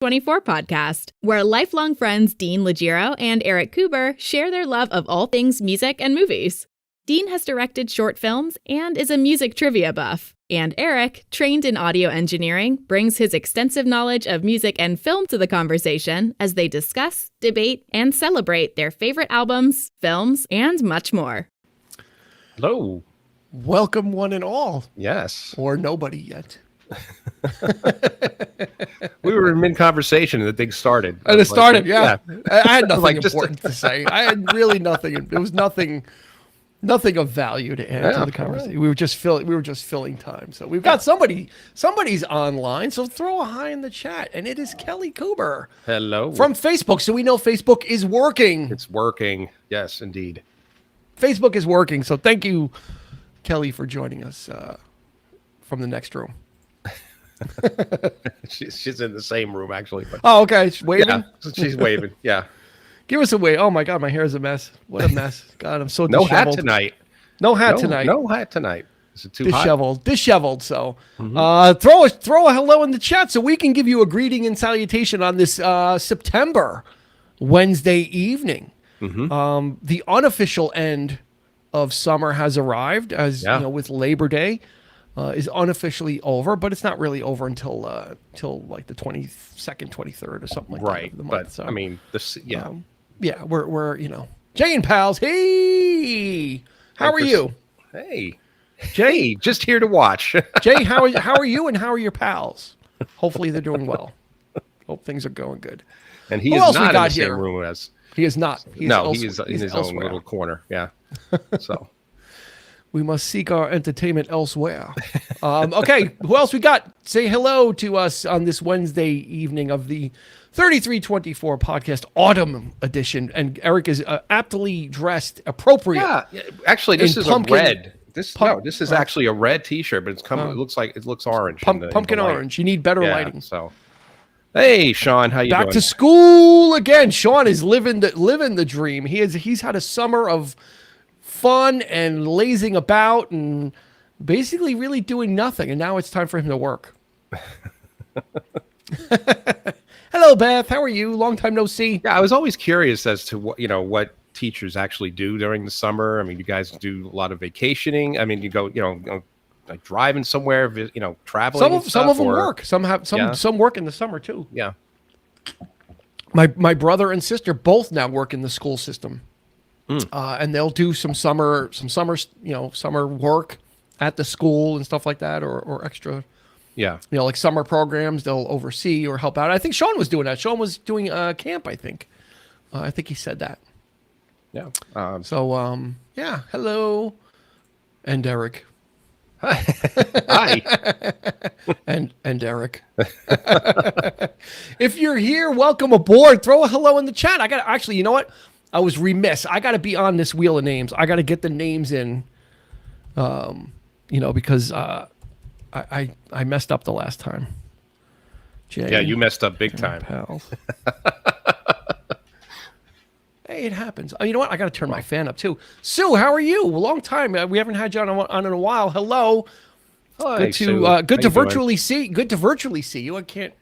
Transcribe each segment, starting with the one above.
24 podcast, where lifelong friends Dean Legiro and Eric Kuber share their love of all things music and movies. Dean has directed short films and is a music trivia buff. And Eric, trained in audio engineering, brings his extensive knowledge of music and film to the conversation as they discuss, debate, and celebrate their favorite albums, films, and much more. Hello. Welcome, one and all. Yes. Or nobody yet. We were in mid-conversation and the thing started. And it started, yeah. I had nothing like, important to say. I had really nothing. There was nothing of value to add to the conversation. Right. We were just filling time. So we've got somebody's online. So throw a hi in the chat, and it is Kelly Kuber. Hello. From Facebook. So we know Facebook is working. It's working. Yes, indeed. Facebook is working. So thank you, Kelly, for joining us from the next room. she's in the same room actually. But oh, okay. She's waving. Yeah, she's waving. Yeah. Give us a wave. Oh my God, my hair is a mess. What a mess. God, I'm so no disheveled. hat tonight. No hat tonight. No hat tonight. Is it too disheveled. So, throw a hello in the chat so we can give you a greeting and salutation on this September Wednesday evening. The unofficial end of summer has arrived, as you know, with Labor Day. Is unofficially over, but it's not really over until like the 22nd, 23rd or something like that of the month. But so, I mean, we're Jay and pals. Hey, how are you? Hey, Jay, just here to watch. Jay, how are you and how are your pals? Hopefully they're doing well. Hope things are going good. And he is not in the same room as. He is not. He is in his own little corner. Yeah. So. We must seek our entertainment elsewhere. Okay, who else we got? Say hello to us on this Wednesday evening of the 3324 podcast autumn edition. And Eric is aptly dressed, appropriate. Yeah, actually, this is pumpkin, a red. This is actually a red T-shirt, but it looks orange. Pumpkin orange. You need better lighting. So, hey, Sean, how you doing? Back to school again. Sean is living the dream. He's had a summer of fun and lazing about and basically really doing nothing, and now it's time for him to work. Hello, Beth. How are you? Long time no see. Yeah, I was always curious as to what teachers actually do during the summer. I mean, you guys do a lot of vacationing. I mean, you go, like driving somewhere, traveling. Some of them work. Some work in the summer too. Yeah. My brother and sister both now work in the school system. And they'll do some summer work at the school and stuff like that, or extra, like summer programs they'll oversee or help out. I think Sean was doing that. Sean was doing camp. I think he said that. Yeah. Hello, and Eric. Hi. and Eric. If you're here, welcome aboard. Throw a hello in the chat. You know what? I was remiss. I got to be on this wheel of names. I got to get the names in, because I messed up the last time. Jay, yeah, you messed up big time. Pals. Hey, it happens. Oh, you know what? I got to turn my fan up too. Sue, how are you? Long time. We haven't had you on in a while. Hello. Hi, good to virtually see. Good to virtually see you. I can't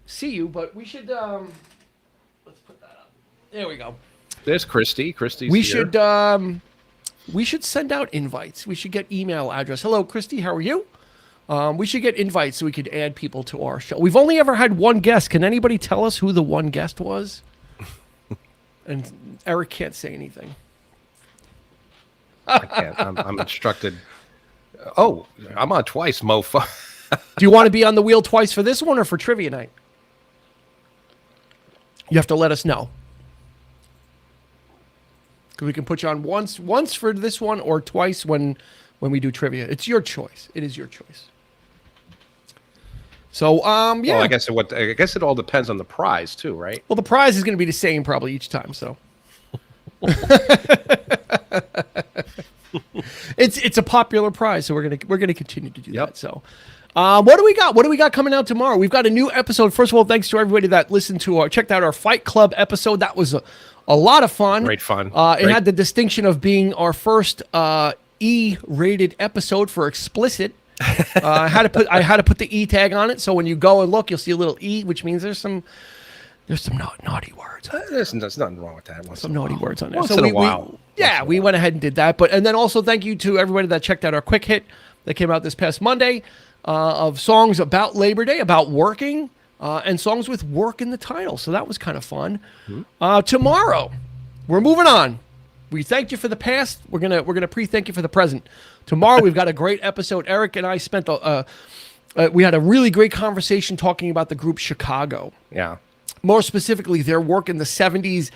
see you, but we should. Let's put that up. There we go. There's Christy. Christy's we here. We should send out invites. We should get email address. Hello, Christy. How are you? We should get invites so we could add people to our show. We've only ever had one guest. Can anybody tell us who the one guest was? And Eric can't say anything. I can't. I'm instructed. Oh, I'm on twice, mofo. Do you want to be on the wheel twice for this one or for trivia night? You have to let us know. We can put you on once for this one or twice when we do trivia. It's your choice. It is your choice. So, yeah. Well, I guess it all depends on the prize too, right? Well, the prize is going to be the same probably each time. So, it's a popular prize, so we're gonna continue to do that. So, what do we got? What do we got coming out tomorrow? We've got a new episode. First of all, thanks to everybody that listened to checked out our Fight Club episode. That was a lot of fun. Great fun. It had the distinction of being our first E-rated episode for explicit. I had to put the E tag on it, so when you go and look, you'll see a little E, which means there's some naughty words. There's nothing wrong with that. Some naughty words on there. Once in a while. We went ahead and did that. And then also thank you to everybody that checked out our quick hit that came out this past Monday of songs about Labor Day, about working, and songs with work in the title. So that was kind of fun. Tomorrow, we're moving on. We thanked you for the past. We're gonna pre-thank you for the present. Tomorrow we've got a great episode. Eric and I spent we had a really great conversation talking about the group Chicago. Yeah. More specifically, their work in the 70s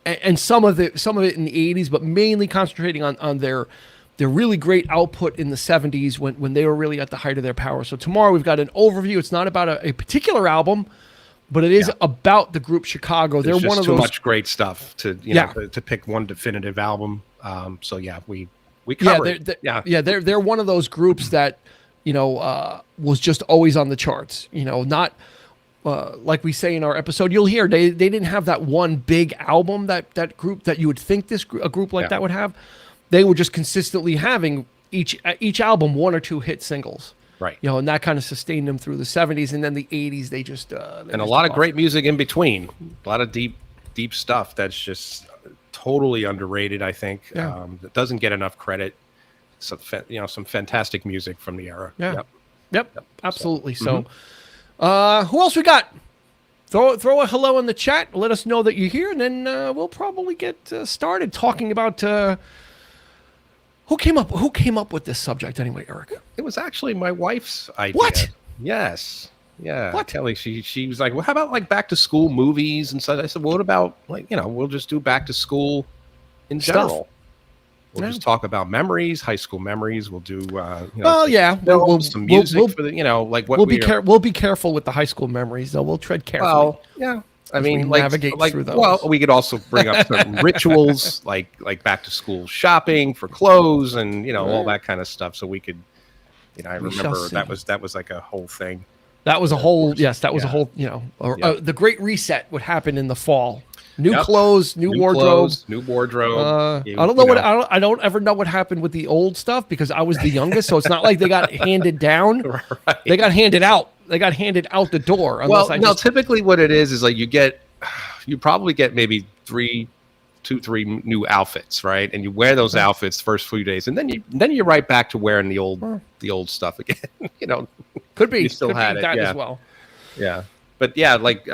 and some of it in the 80s, but mainly concentrating on their really great output in the 70s when they were really at the height of their power. So tomorrow we've got an overview. It's not about a particular album, but it is about the group Chicago. There's They're one of too those much great stuff to pick one definitive album. We cover it. They're one of those groups that was just always on the charts. Not like we say in our episode, you'll hear they didn't have that one big album that group that you would think a group like that would have. They were just consistently having each album one or two hit singles. Right. And that kind of sustained them through the 70s, and then the 80s they just and a lot of great music in between. A lot of deep stuff that's just totally underrated, I think. That doesn't get enough credit. Some fantastic music from the era. Yep. Absolutely. So who else we got? Throw a hello in the chat. Let us know that you're here, and then we'll probably get started talking about who came up with this subject anyway, Eric. It was actually my wife's idea. What? Yes. Yeah. What? Kelly, she was like, well, how about like back to school movies and stuff? I said, well, what about we'll just do back to school in general. We'll just talk about memories, high school memories. We'll do, some music for the, like what we'll be careful with the high school memories, though. We'll tread carefully. Well, yeah. I mean, navigate through those. Well, we could also bring up certain rituals, like back to school shopping for clothes and all that kind of stuff. So we could, I remember that was like a whole thing. That was a whole a whole the Great Reset would happen in the fall. New clothes, new wardrobe. New wardrobe. I don't know I don't ever know what happened with the old stuff because I was the youngest, so it's not like they got handed down. Right. They got handed out. They got handed out the door. Typically what it is like you probably get maybe 3 new outfits, right? And you wear those outfits the first few days, and then you're right back to wearing the old stuff again. Could be. You still had it as well. Yeah, but like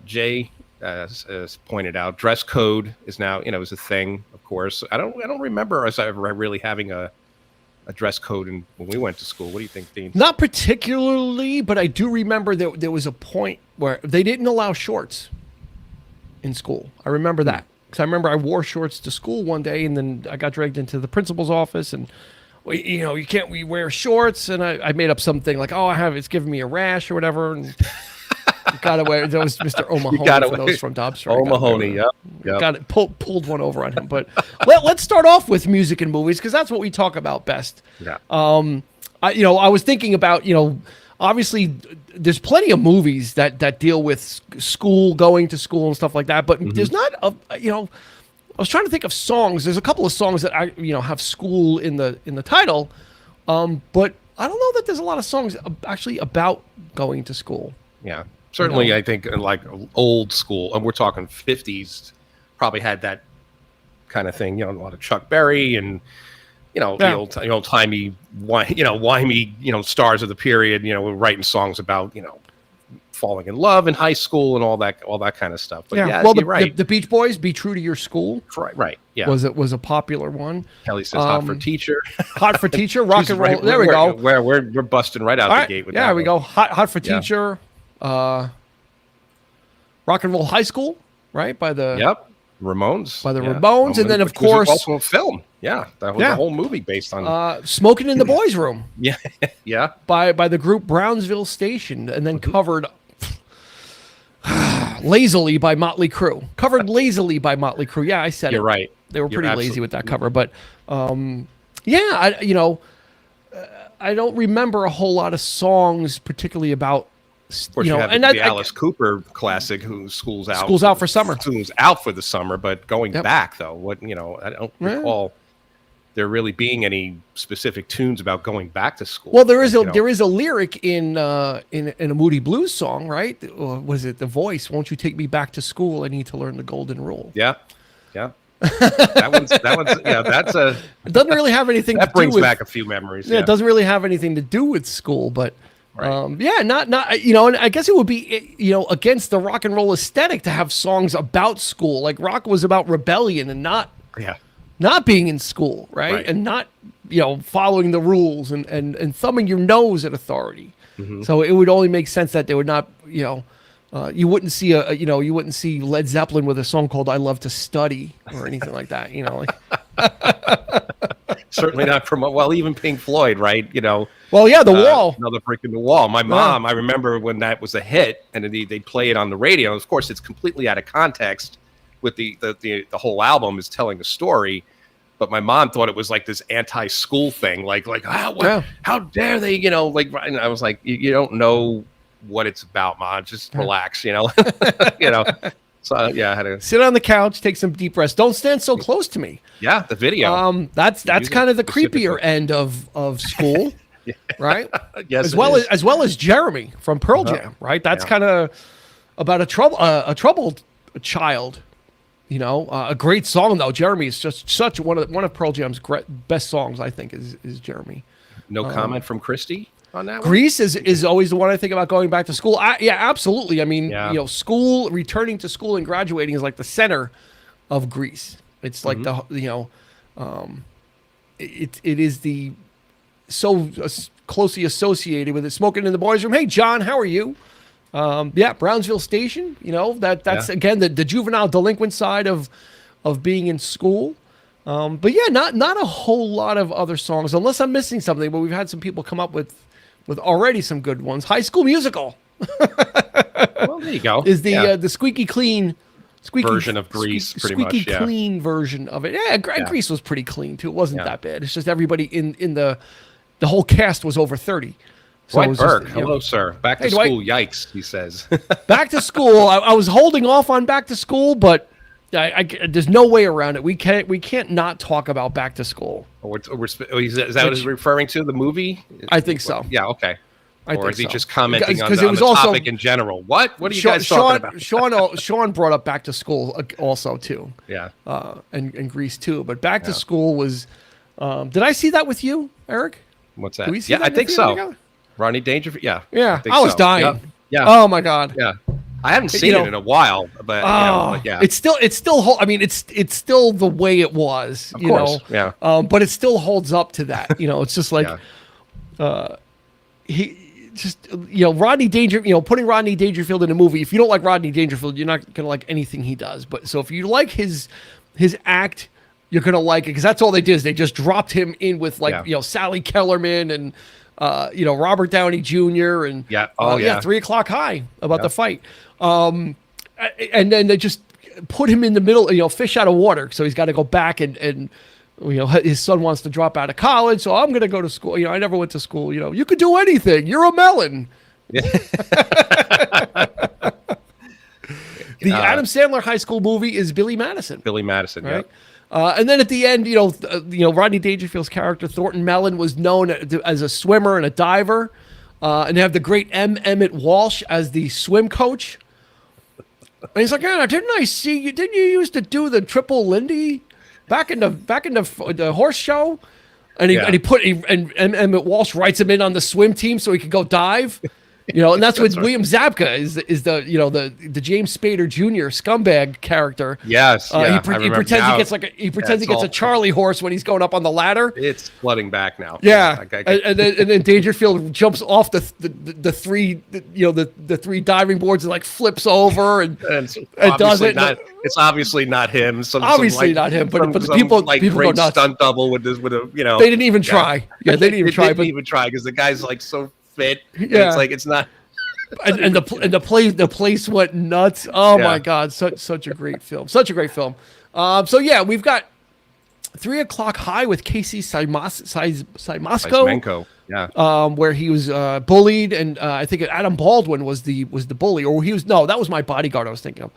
Jay as pointed out, dress code is now is a thing. Of course, I don't remember us ever really having a dress code when we went to school. What do you think, Dean? Not particularly, but I do remember there was a point where they didn't allow shorts in school. I remember that because I remember I wore shorts to school one day, and then I got dragged into the principal's office, and you can't wear shorts, and I made up something like, it's giving me a rash or whatever, and you gotta wear. That was Mr. O'Mahony for those from Dobbs. O'Mahony, yep. Got it. Pulled one over on him. But let's start off with music and movies because that's what we talk about best. Yeah. I was thinking about obviously there's plenty of movies that deal with school, going to school and stuff like that, but there's not I was trying to think of songs. There's a couple of songs that have school in the title, but I don't know that there's a lot of songs actually about going to school. Yeah. Certainly, I think like old school, and we're talking 50s, probably had that kind of thing. A lot of Chuck Berry and the old timey, whiny, stars of the period. Writing songs about falling in love in high school and all that kind of stuff. But well, you're right. The Beach Boys, "Be True to Your School," right? Yeah, was a popular one. Kelly says, "Hot for Teacher." Hot for Teacher, rock and roll. There we go. We're busting right out the gate with that. There we go. Hot for Teacher. Rock and Roll High School, right? By the Ramones. By the Ramones, and then of course also a film. Yeah, that was a whole movie based on Smoking in the Boys' Room. Yeah. By the group Brownsville Station, and then covered lazily by Motley Crue. Covered lazily by Motley Crue. Yeah, I said You're right. They were pretty lazy with that cover, but I don't remember a whole lot of songs, particularly about. Of course, you have the Alice Cooper classic, "Whose School's Out." School's out for summer. School's out for the summer, but going back though, I don't recall there really being any specific tunes about going back to school. Well, there is a lyric in a Moody Blues song, right? Or was it The Voice? Won't you take me back to school? I need to learn the golden rule. Yeah. That one's that's a. It doesn't really have anything. That to brings do with, back a few memories. Yeah, it doesn't really have anything to do with school, but. Right. Not and I guess it would be against the rock and roll aesthetic to have songs about school. Like rock was about rebellion and not being in school, right? And not following the rules and thumbing your nose at authority. Mm-hmm. So it would only make sense that they would not you wouldn't see you wouldn't see Led Zeppelin with a song called "I Love to Study" or anything like that. Certainly not from even Pink Floyd, right? Well, yeah, The Wall. Another brick in the wall. My mom, I remember when that was a hit, and they play it on the radio. Of course, it's completely out of context. With the whole album is telling a story, but my mom thought it was like this anti-school thing, like how dare they, And I was like, you don't know what it's about, Mom. Just relax, So I had to sit on the couch, take some deep breaths. Don't stand so close to me. Yeah, the video. That's kind of the creepier end of school, right? Yes, as well as Jeremy from Pearl Jam, right? That's kind of about a troubled child. A great song though. Jeremy is just such one of Pearl Jam's best songs. I think is Jeremy. No comment from Christy on that one? Grease is always the one I think about going back to school. Yeah, absolutely. I mean, school, returning to school and graduating is like the center of Grease. It's like it is the so closely associated with it. Smoking in the boys' room. Hey, John, how are you? Brownsville Station. That's again the juvenile delinquent side of being in school. But yeah, not a whole lot of other songs, unless I'm missing something. But we've had some people come up with already some good ones. High School Musical. Well, there you go. Is the squeaky clean version of Grease, pretty much. Squeaky clean version of it. Yeah, Grease was pretty clean too. It wasn't that bad. It's just everybody in the whole cast was over 30. So Dwight Burke, hello, sir. Back to school, yikes, he says. Back to school. I was holding off on Back to School, but there's no way around it. We can't not talk about Back to School. Is that what he's referring to, the movie? I think so. Yeah, okay. Or is he just commenting on the topic in general? What are you guys talking about? Sean brought up Back to School also, too. Yeah. And Grease, too. But Back to School was... did I see that with you, Eric? What's that? I think so. Rodney Dangerfield? Yeah. Yeah, I was dying. Yeah. Oh, my God. Yeah. I haven't seen it in a while, but it's still I mean, it's still the way it was, of course. Yeah. But it still holds up to that. It's just like Rodney Dangerfield, putting Rodney Dangerfield in a movie. If you don't like Rodney Dangerfield, you're not going to like anything he does. But so if you like his act, you're going to like it, because that's all they did is they just dropped him in with Sally Kellerman and Robert Downey Jr. and 3 O'clock High about the fight. And then they just put him in the middle, fish out of water. So he's got to go back and his son wants to drop out of college. So I'm going to go to school. I never went to school. You could do anything. You're a melon. Yeah. The Adam Sandler high school movie is Billy Madison. Billy Madison, right? And then at the end, Rodney Dangerfield's character Thornton Mellon was known as a swimmer and a diver, and they have the great Emmett Walsh as the swim coach. And he's like, "Yeah, didn't I see you? Didn't you used to do the triple Lindy back in the horse show?" And Emmett Walsh writes him in on the swim team so he could go dive. And that's what William Zabka is the James Spader Jr. scumbag character. Yes, he pretends he gets a Charlie horse when he's going up on the ladder. It's flooding back now. Yeah, and then Dangerfield jumps off the three diving boards and like flips over and does it. It's obviously not him. Not him, but the people great go nuts. Stunt double with They didn't even try. Yeah, they didn't even try. Didn't even try because the guy's like so fit. Yeah, it's not. and the place went nuts. Oh my God, such a great film. Such a great film. We've got 3 O'clock High with Casey Siemaszko. Yeah. Where he was bullied, and I think Adam Baldwin was the bully, or that was My Bodyguard I was thinking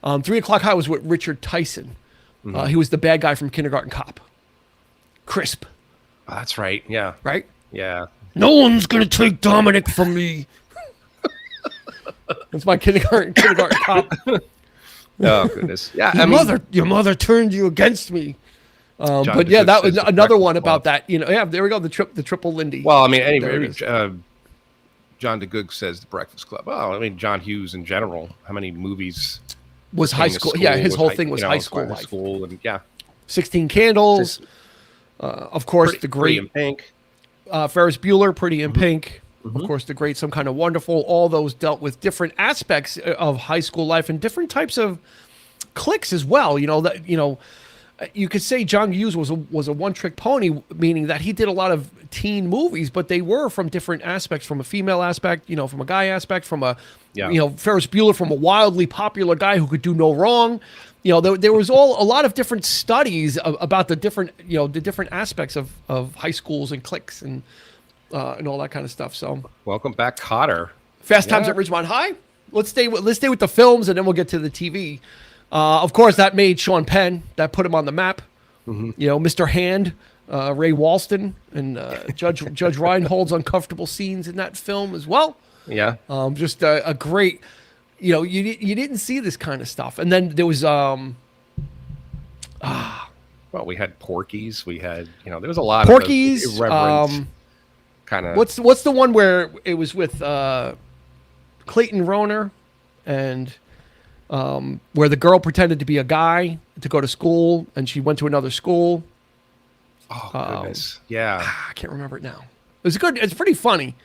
of. 3 O'clock High was with Richard Tyson. Mm-hmm. He was the bad guy from Kindergarten Cop. Crisp. Oh, that's right. Yeah. Right? Yeah. No one's going to take Dominic from me. That's my kindergarten cop. Oh, goodness. Yeah. Your mother turned you against me. But DeGooch that was says the another Breakfast one about Club. that. Yeah, there we go. The triple Lindy. Well, I mean, There it anyway, is. John DeGooch says The Breakfast Club. Oh, I mean, John Hughes in general. How many movies? Was high came to school. Yeah, his whole high- thing was you know, high school life. School and yeah. 16 Candles. Of course, the Pretty great in Pink. Ferris Bueller, Pretty in Pink. Mm-hmm. Of course, the great Some Kind of Wonderful. All those dealt with different aspects of high school life and different types of cliques as well. You could say John Hughes was a one-trick pony, meaning that he did a lot of teen movies, but they were from different aspects, from a female aspect, from a guy aspect, from a Ferris Bueller, from a wildly popular guy who could do no wrong. There was a lot of different studies about the different aspects of high schools and cliques and all that kind of stuff. So, Welcome back, Cotter. Fast Times at Ridgemont High. Let's stay with the films, and then we'll get to the TV. Of course, that made Sean Penn. That put him on the map. Mr. Hand, Ray Walston, and Judge Reinhold's uncomfortable scenes in that film as well. Yeah. Just a great. You didn't see this kind of stuff, and then there was Well, we had Porky's. We had there was a lot Porky's. of irreverent kind of. What's the one where it was with Clayton Rohner and where the girl pretended to be a guy to go to school, and she went to another school. Oh goodness, yeah. I can't remember it now. It's good. It's pretty funny.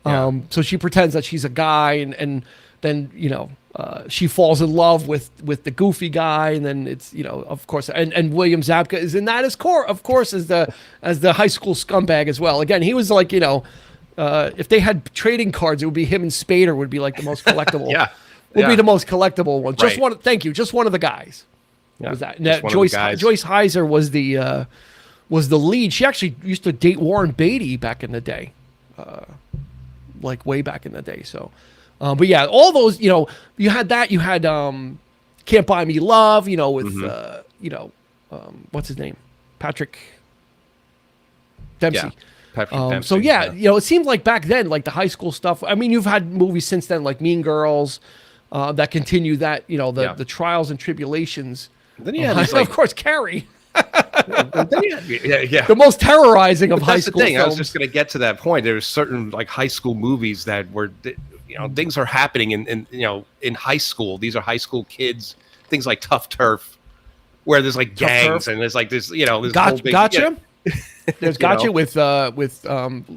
So she pretends that she's a guy, and then she falls in love with the goofy guy, and then it's of course, and William Zabka is in that as the high school scumbag as well. Again, he was like if they had trading cards, it would be him and Spader would be like the most collectible. Yeah. Would be the most collectible one. Just Right. one. Thank you. Just one of the guys. Yeah, Was that just one of the Joyce guys. Heiser was the lead. She actually used to date Warren Beatty back in the day, like way back in the day. So, but yeah, all those you had that. You had Can't Buy Me Love. With what's his name, Patrick Dempsey. Yeah. Patrick Dempsey, So yeah, it seemed like back then, like the high school stuff. I mean, you've had movies since then, like Mean Girls, that continue that. The trials and tribulations. Then you had Of course, Carrie. yeah. The most terrorizing of But high that's school the thing. films. I was just going to get to that point. There's certain like high school movies that were, things are happening in high school. These are high school kids. Things like Tough Turf, where there's like Tough gangs Turf. and there's like this, this whole big, Gotcha. There's Gotcha know. with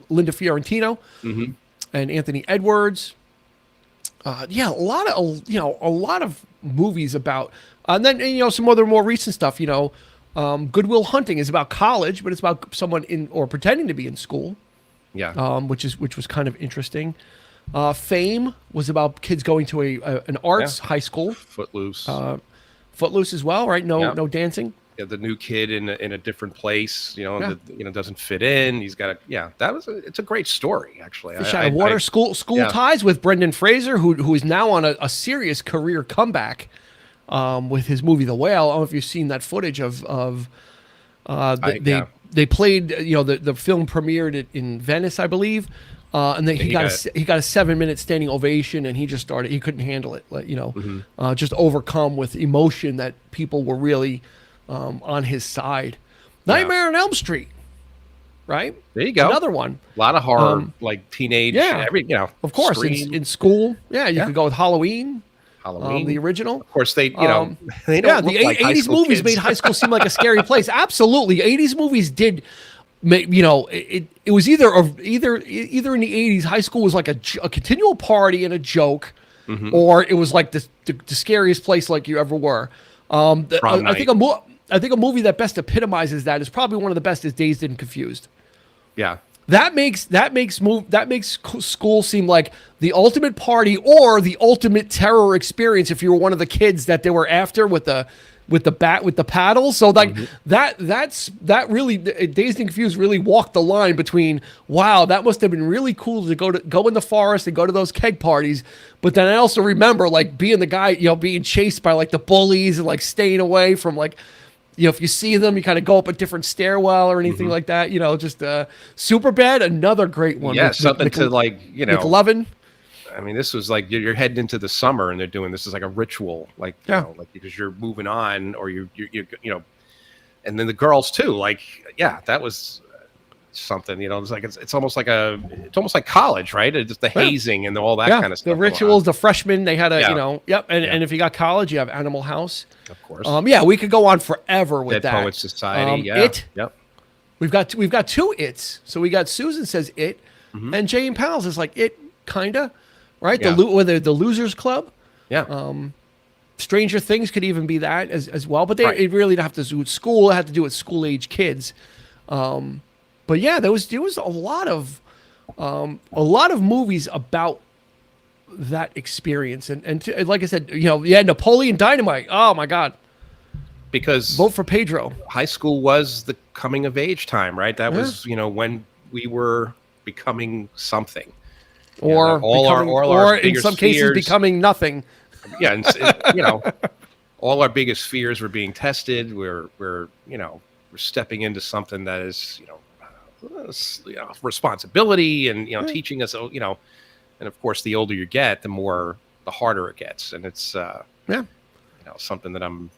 Linda Fiorentino and Anthony Edwards. A lot of movies about, and then some other more recent stuff. Good Will Hunting is about college, but it's about someone in or pretending to be in school. Yeah. Which was kind of interesting. Fame was about kids going to an arts high school. Footloose. Footloose as well, right? No, Yeah. no dancing. Yeah, the new kid in a different place, that, doesn't fit in. He's got it's a great story actually. Fish Out of Water, School Ties with Brendan Fraser, who is now on a serious career comeback with his movie The Whale. I don't know if you've seen that footage of they played the film premiered in Venice, I believe. And then he got a 7-minute standing ovation, and he couldn't handle it. Just overcome with emotion that people were really on his side. Nightmare on Elm Street, right? There you go. Another one. A lot of horror, like teenage. Yeah. Of course, Scream, in school. Yeah, you could go with Halloween, the original. Of course, they they don't. The look like high 80s school movies kids. made high school seem like a scary place. Absolutely, 80s movies did. It was either in the 80s, high school was like a continual party and a joke, or it was like the scariest place like you ever were. I think a movie that best epitomizes that is probably one of the best is Dazed and Confused. Yeah. That makes school seem like the ultimate party or the ultimate terror experience if you were one of the kids that they were after with the paddle. So like that really Dazed and Confused really walked the line between, wow, that must have been really cool to go in the forest and go to those keg parties. But then I also remember like being the guy, being chased by like the bullies and like staying away from like if you see them, you kind of go up a different stairwell or anything like that. Just Superbad, another great one. Yeah, something to McLovin. I mean, this was like you're heading into the summer and they're doing this is like a ritual, like because you're moving on or you and then the girls too. Like, yeah, that was something. It's almost like college, right? It's just the hazing and all that kind of stuff. The rituals, the freshmen, they had and if you got college, you have Animal House, of course. We could go on forever with Dead that. Poets Society, It. Yep. We've got two It's. So we got Susan Says It, and Jane Powell's is like It, kinda. Right, the Losers Club, Stranger Things could even be that as well, but it really didn't have to do with school. It had to do with school age kids. But yeah, there was a lot of movies about that experience, and like I said, Napoleon Dynamite. Oh my God! Because vote for Pedro. High school was the coming of age time, right? That was when we were becoming something. Or in some cases becoming nothing. Yeah, and all our biggest fears were being tested. We're stepping into something that is responsibility and teaching us and of course the older you get, the harder it gets, and it's something that I'm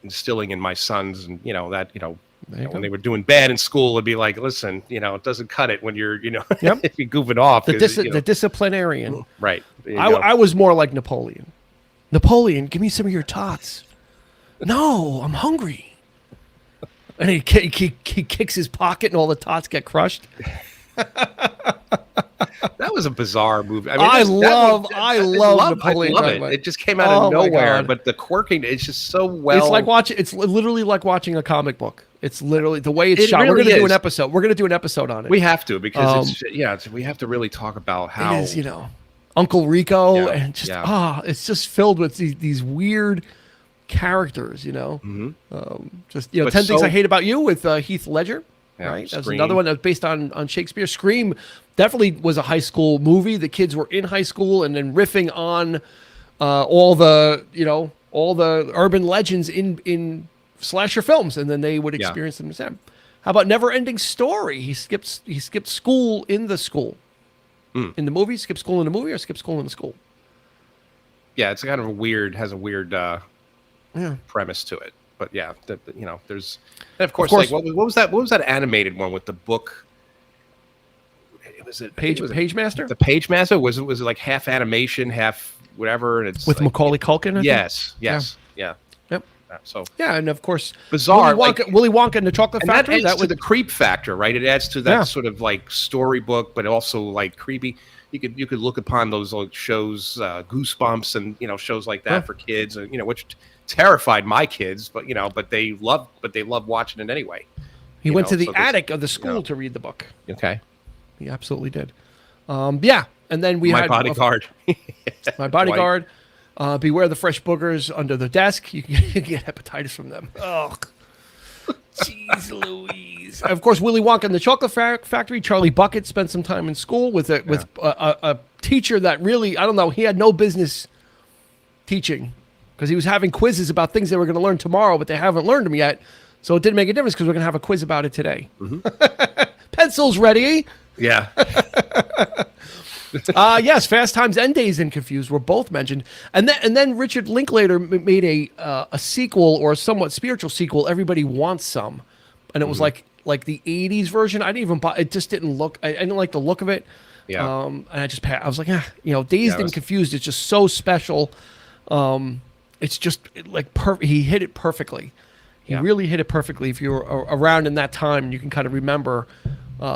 instilling in my sons, and when they were doing bad in school, it'd be like, listen, it doesn't cut it when you're, if you're goofing off. The disciplinarian. Right. I was more like Napoleon. Napoleon, give me some of your tots. No, I'm hungry. And he kicks his pocket and all the tots get crushed. That was a bizarre movie. I love Napoleon Dynamite. It just came out of nowhere, but the quirking, it's just so well. It's literally like watching a comic book. It's literally the way it's shot. Really We're going to do an episode. We're going to do an episode on it. We have to because we have to really talk about how it is, Uncle Rico and just it's just filled with these weird characters, just 10 Things I Hate About You with Heath Ledger. Yeah, right, that's another one that's based on Shakespeare. Scream definitely was a high school movie. The kids were in high school and then riffing on all the urban legends in slasher films, and then they would experience them as them. How about Never Ending Story? He skipped school in the school. In the movie, skip school in the movie, or skip school in the school. Yeah, it's kind of has a weird premise to it. But yeah, there's, and of course like what was that animated one with the book? Was it Page Master? The Page Master was it like half animation, half whatever, and it's with Macaulay Culkin. Yes. Yep. So and of course, bizarre. Willy Wonka and the Chocolate Factory. That adds to the creep factor, right? It adds to that sort of like storybook, but also like creepy. You could look upon those like shows, Goosebumps, and shows like that for kids, which terrified my kids, but they loved watching it anyway. He went to the attic of the school to read the book. Okay, he absolutely did. And then we had Bodyguard. My Bodyguard. Beware the fresh boogers under the desk. You can get hepatitis from them. Oh, jeez Louise. Of course, Willy Wonka and the Chocolate Factory. Charlie Bucket spent some time in school with a teacher that really, I don't know, he had no business teaching because he was having quizzes about things they were going to learn tomorrow, but they haven't learned them yet. So it didn't make a difference because we're going to have a quiz about it today. Pencils ready. Yeah. Yes, Fast Times and Dazed and Confused were both mentioned, and then Richard Linklater made a sequel or a somewhat spiritual sequel. Everybody Wants Some, and it was like the '80s version. I didn't even buy it. Just didn't look. I didn't like the look of it. Yeah. And I was like, Dazed and Confused is just so special. It's just like he hit it perfectly. He really hit it perfectly. If you were around in that time, you can kind of remember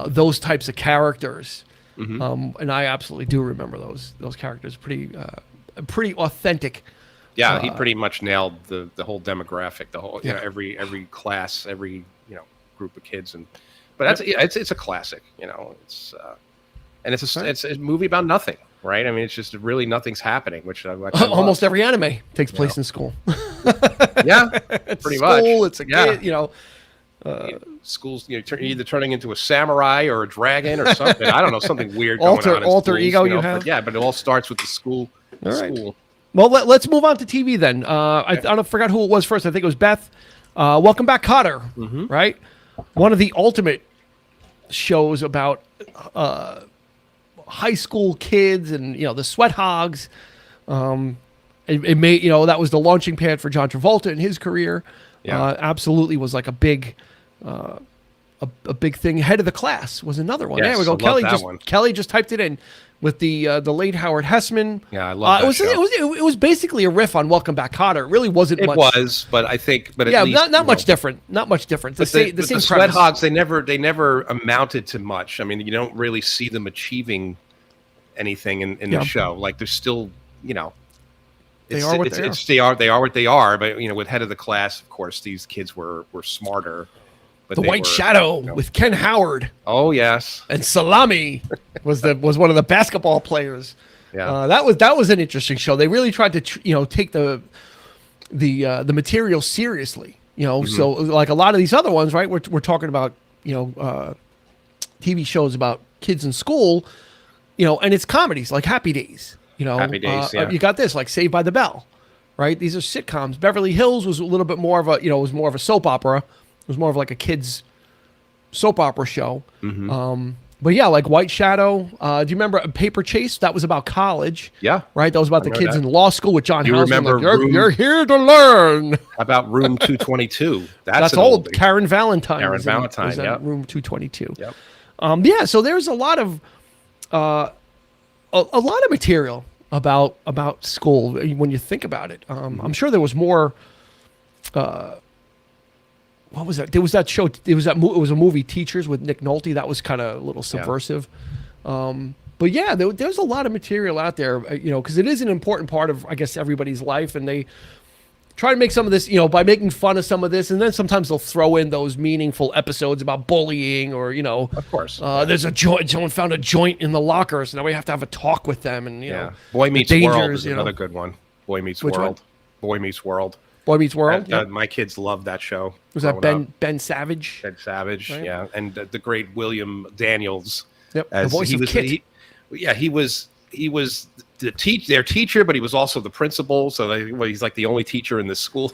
those types of characters. And I absolutely do remember those characters. Pretty authentic. Yeah, he pretty much nailed the whole demographic, the whole every class, every group of kids, but it's a classic. It's it's a movie about nothing, right? I mean, it's just really nothing's happening, which I almost every anime takes place in school. Yeah, pretty much. It's a kid, schools, you're either turning into a samurai or a dragon or something. I don't know, something weird going on. Alter schools, ego you have. But it all starts with the school. All right. Well, let's move on to TV then. I forgot who it was first. I think it was Beth. Welcome Back, Kotter, right? One of the ultimate shows about high school kids and, the Sweat Hogs. It made, that was the launching pad for John Travolta in his career. Yeah. Absolutely was like a big thing. Head of the Class was another one. Yes, there we go. I love that one. Kelly just typed it in with the late Howard Hessman. Yeah, I love that show. It was basically a riff on Welcome Back, Kotter. It really wasn't much. It was, but I think, at least, not much different. Not much different. The same the premise. Sweat Hogs, they never amounted to much. I mean, you don't really see them achieving anything in the show. Like, they're still, they are what they are what they are. But with Head of the Class, of course, these kids were smarter. But the White Shadow with Ken Howard. Oh yes, and Salami was one of the basketball players. Yeah, that was an interesting show. They really tried to take the material seriously. So like a lot of these other ones, right? We're talking about TV shows about kids in school, and it's comedies like Happy Days. Happy Days. You got this like Saved by the Bell, right? These are sitcoms. Beverly Hills was a little bit more of a soap opera. It was more of like a kids soap opera show. But yeah, like White Shadow. Do you remember Paper Chase? That was about college. Yeah. Right? That was about the kids in law school with John Houseman. Remember you're here to learn. About Room 222. That's old. Karen Valentine. Karen Valentine, yeah. Room 222. Yep. Yeah, so there's a lot of material about school when you think about it. I'm sure there was more what was that? There was that show. It was a movie, Teachers, with Nick Nolte. That was kind of a little subversive. But yeah, there's a lot of material out there, because it is an important part of, I guess, everybody's life, and they try to make some of this, by making fun of some of this, and then sometimes they'll throw in those meaningful episodes about bullying, or of course, there's a joint. Someone found a joint in the locker, so now we have to have a talk with them, and Boy Meets World is another good one. Boy Meets Which World. one? Boy Meets World. Boy Meets World. My kids loved that show. Was that Ben Savage? Ben Savage, right? Yeah, and the great William Daniels. Yep, the voice of Kit. He was their teacher, but he was also the principal. So he's like the only teacher in this school.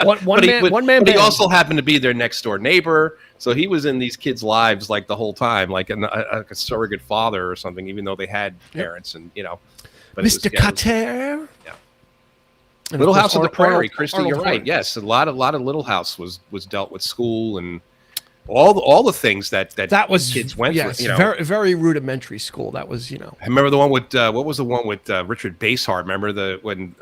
one man. But he also happened to be their next door neighbor. So he was in these kids' lives like the whole time, like a surrogate father or something, even though they had parents and But Mr. Carter. Yeah. And Little House on the Prairie, Christy, you're right. Yes, a lot of Little House was dealt with school and all the things that was kids went through. Very very rudimentary school. That was I remember the one with what was the one with Richard Basehart? Remember when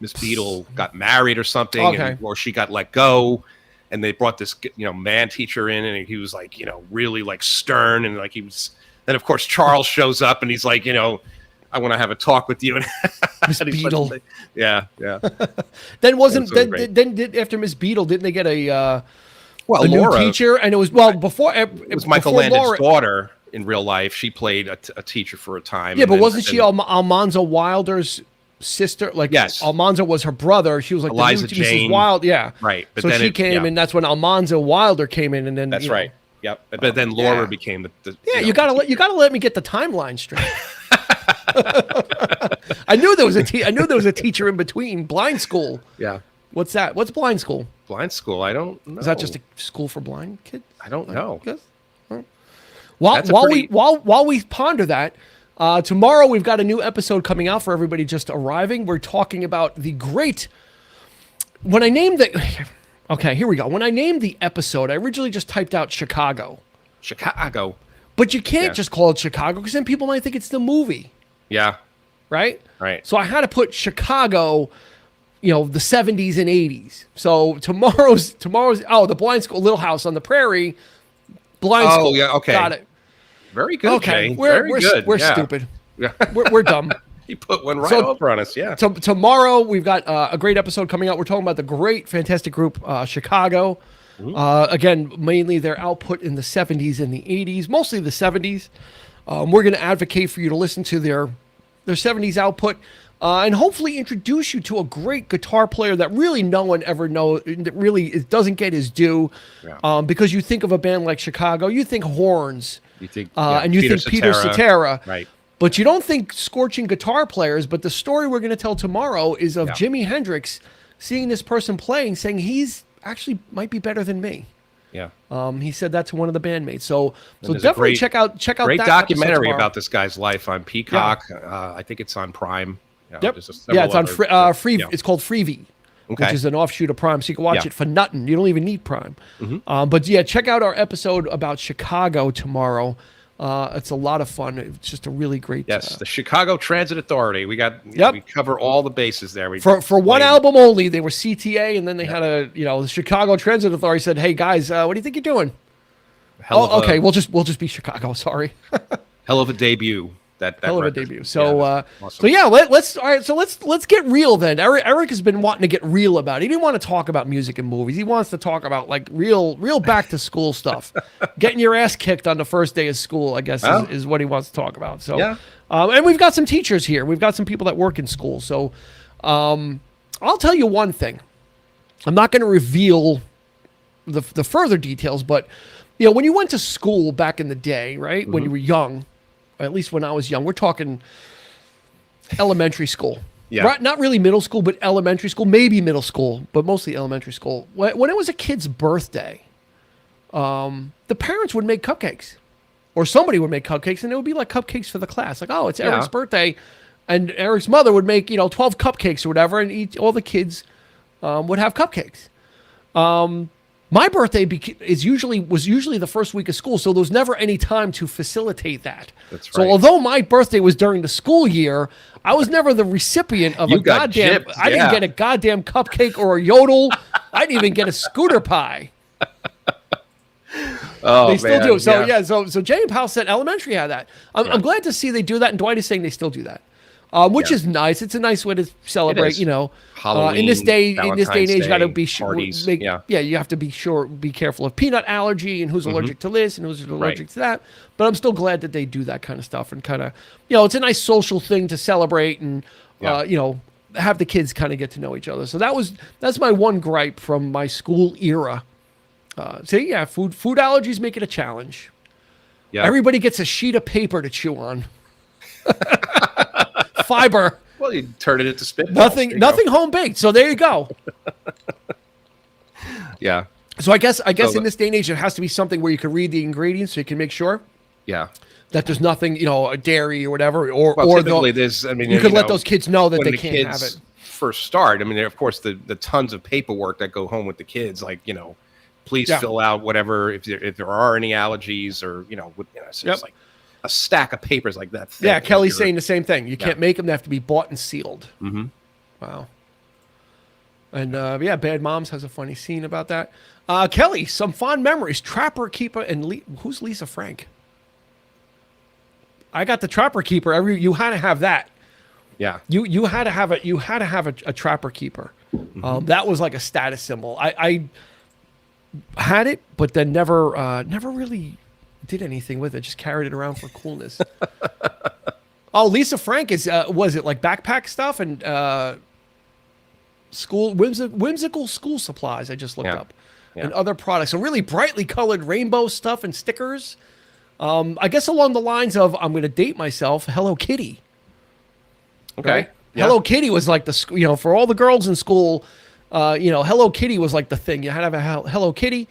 Miss Beadle got married or something, or she got let go, and they brought this man teacher in, and he was like really like stern, and like he was. Then of course Charles shows up, and he's like I want to have a talk with you. Miss Beadle. Yeah. Then after Miss Beadle, didn't they get a Laura, new teacher? And it was before it was Michael Landon's daughter in real life. She played a teacher for a time. Yeah, but wasn't she Almanza Wilder's sister? Like, yes, Almanza was her brother. She was like Eliza the new Jane. Mrs. Wilde. Yeah, right. But so she came, and that's when Almanza Wilder came in, and then that's right. Yep. But then Laura became the you gotta let me get the timeline straight. I knew there was a teacher in between. Blind School. Yeah. What's that? What's Blind School? Blind School. I don't know. Is that just a school for blind kids? I don't know. While we ponder that, tomorrow we've got a new episode coming out for everybody just arriving. We're talking about the great. When I named the. Okay, here we go. When I named the episode, I originally just typed out Chicago. But you can't just call it Chicago because then people might think it's the movie. Yeah. Right? Right. So I had to put Chicago, the 70s and 80s. So tomorrow's the Blind School, Little House on the Prairie, Blind School. Oh, yeah, okay. Got it. Very good, okay. Jay. We're stupid. Yeah. We're dumb. You put one right over on us, yeah. Tomorrow we've got a great episode coming out. We're talking about the great, fantastic group Chicago. Again, mainly their output in the 70s and the 80s, mostly the 70s. We're going to advocate for you to listen to their 70s output and hopefully introduce you to a great guitar player that really no one ever knows, that really doesn't get his due. Yeah. Because you think of a band like Chicago, you think horns, and you think Peter Cetera. Right. But you don't think scorching guitar players. But the story we're going to tell tomorrow is of Jimi Hendrix seeing this person playing, saying he's actually might be better than me. Yeah. He said that to one of the bandmates. So there's definitely check out great that documentary about this guy's life on Peacock. Yeah. I think it's on Prime. Yep. Yeah, it's on free. Yeah. It's called Freevee, which is an offshoot of Prime, so you can watch it for nothing. You don't even need Prime. But yeah, check out our episode about Chicago tomorrow. It's a lot of fun. It's just a really great. Yes, the Chicago Transit Authority. We cover all the bases there. For one album only, they were CTA, and then they had the Chicago Transit Authority said, "Hey guys, what do you think you're doing?" Okay, we'll just be Chicago. Sorry. Hell of a debut. That hell of a debut. So awesome. So yeah, let's all right. So let's get real then. Eric has been wanting to get real about it. He didn't want to talk about music and movies. He wants to talk about like real back to school stuff. Getting your ass kicked on the first day of school, I guess, is what he wants to talk about. So and we've got some teachers here. We've got some people that work in school. So I'll tell you one thing. I'm not going to reveal the further details, but when you went to school back in the day, right? When you were young. At least when I was young, we're talking elementary school. Yeah. Right? Not really middle school, but elementary school, maybe middle school, but mostly elementary school. When it was a kid's birthday, the parents would make cupcakes. Or somebody would make cupcakes, and it would be like cupcakes for the class. Like, oh, it's Eric's birthday. And Eric's mother would make, 12 cupcakes or whatever, and all the kids would have cupcakes. My birthday was usually the first week of school, so there was never any time to facilitate that. That's right. So although my birthday was during the school year, I was never the recipient of a goddamn. Gypped, I didn't get a goddamn cupcake or a yodel. I didn't even get a scooter pie. They still do. So so Jay and Powell said elementary had that. I'm glad to see they do that, and Dwight is saying they still do that. Which is nice. It's a nice way to celebrate, Halloween, in this day and age, you got to be sure. Parties, you have to be careful of peanut allergy and who's allergic to this and who's allergic to that. But I'm still glad that they do that kind of stuff and kind of, it's a nice social thing to celebrate and, have the kids kind of get to know each other. So that's my one gripe from my school era. Food allergies make it a challenge. Yeah. Everybody gets a sheet of paper to chew on. Fiber. Well, you turn it into spitballs. Nothing home baked. So there you go. Yeah. So I guess in this day and age, it has to be something where you can read the ingredients so you can make sure. Yeah. That there's nothing, a dairy or whatever, you could let those kids know that they can't have it. First start. I mean, of course, the tons of paperwork that go home with the kids, like please fill out whatever if there are any allergies or it's like a stack of papers like that. Yeah, Kelly's saying the same thing. You can't make them; they have to be bought and sealed. Mm-hmm. Wow. And Bad Moms has a funny scene about that. Kelly, some fond memories. Trapper Keeper and who's Lisa Frank? I got the Trapper Keeper. You had to have that. Yeah. You had to have a Trapper Keeper. Mm-hmm. That was like a status symbol. I had it, but then never really did anything with it. Just carried it around for coolness. Oh, Lisa Frank is was it like backpack stuff and whimsical school supplies? I just looked up and other products. So really brightly colored rainbow stuff and stickers. I guess along the lines of I'm going to date myself. Hello Kitty. Okay. Right? Yeah. Hello Kitty was like the for all the girls in school. Hello Kitty was like the thing. You had to have a Hello Kitty.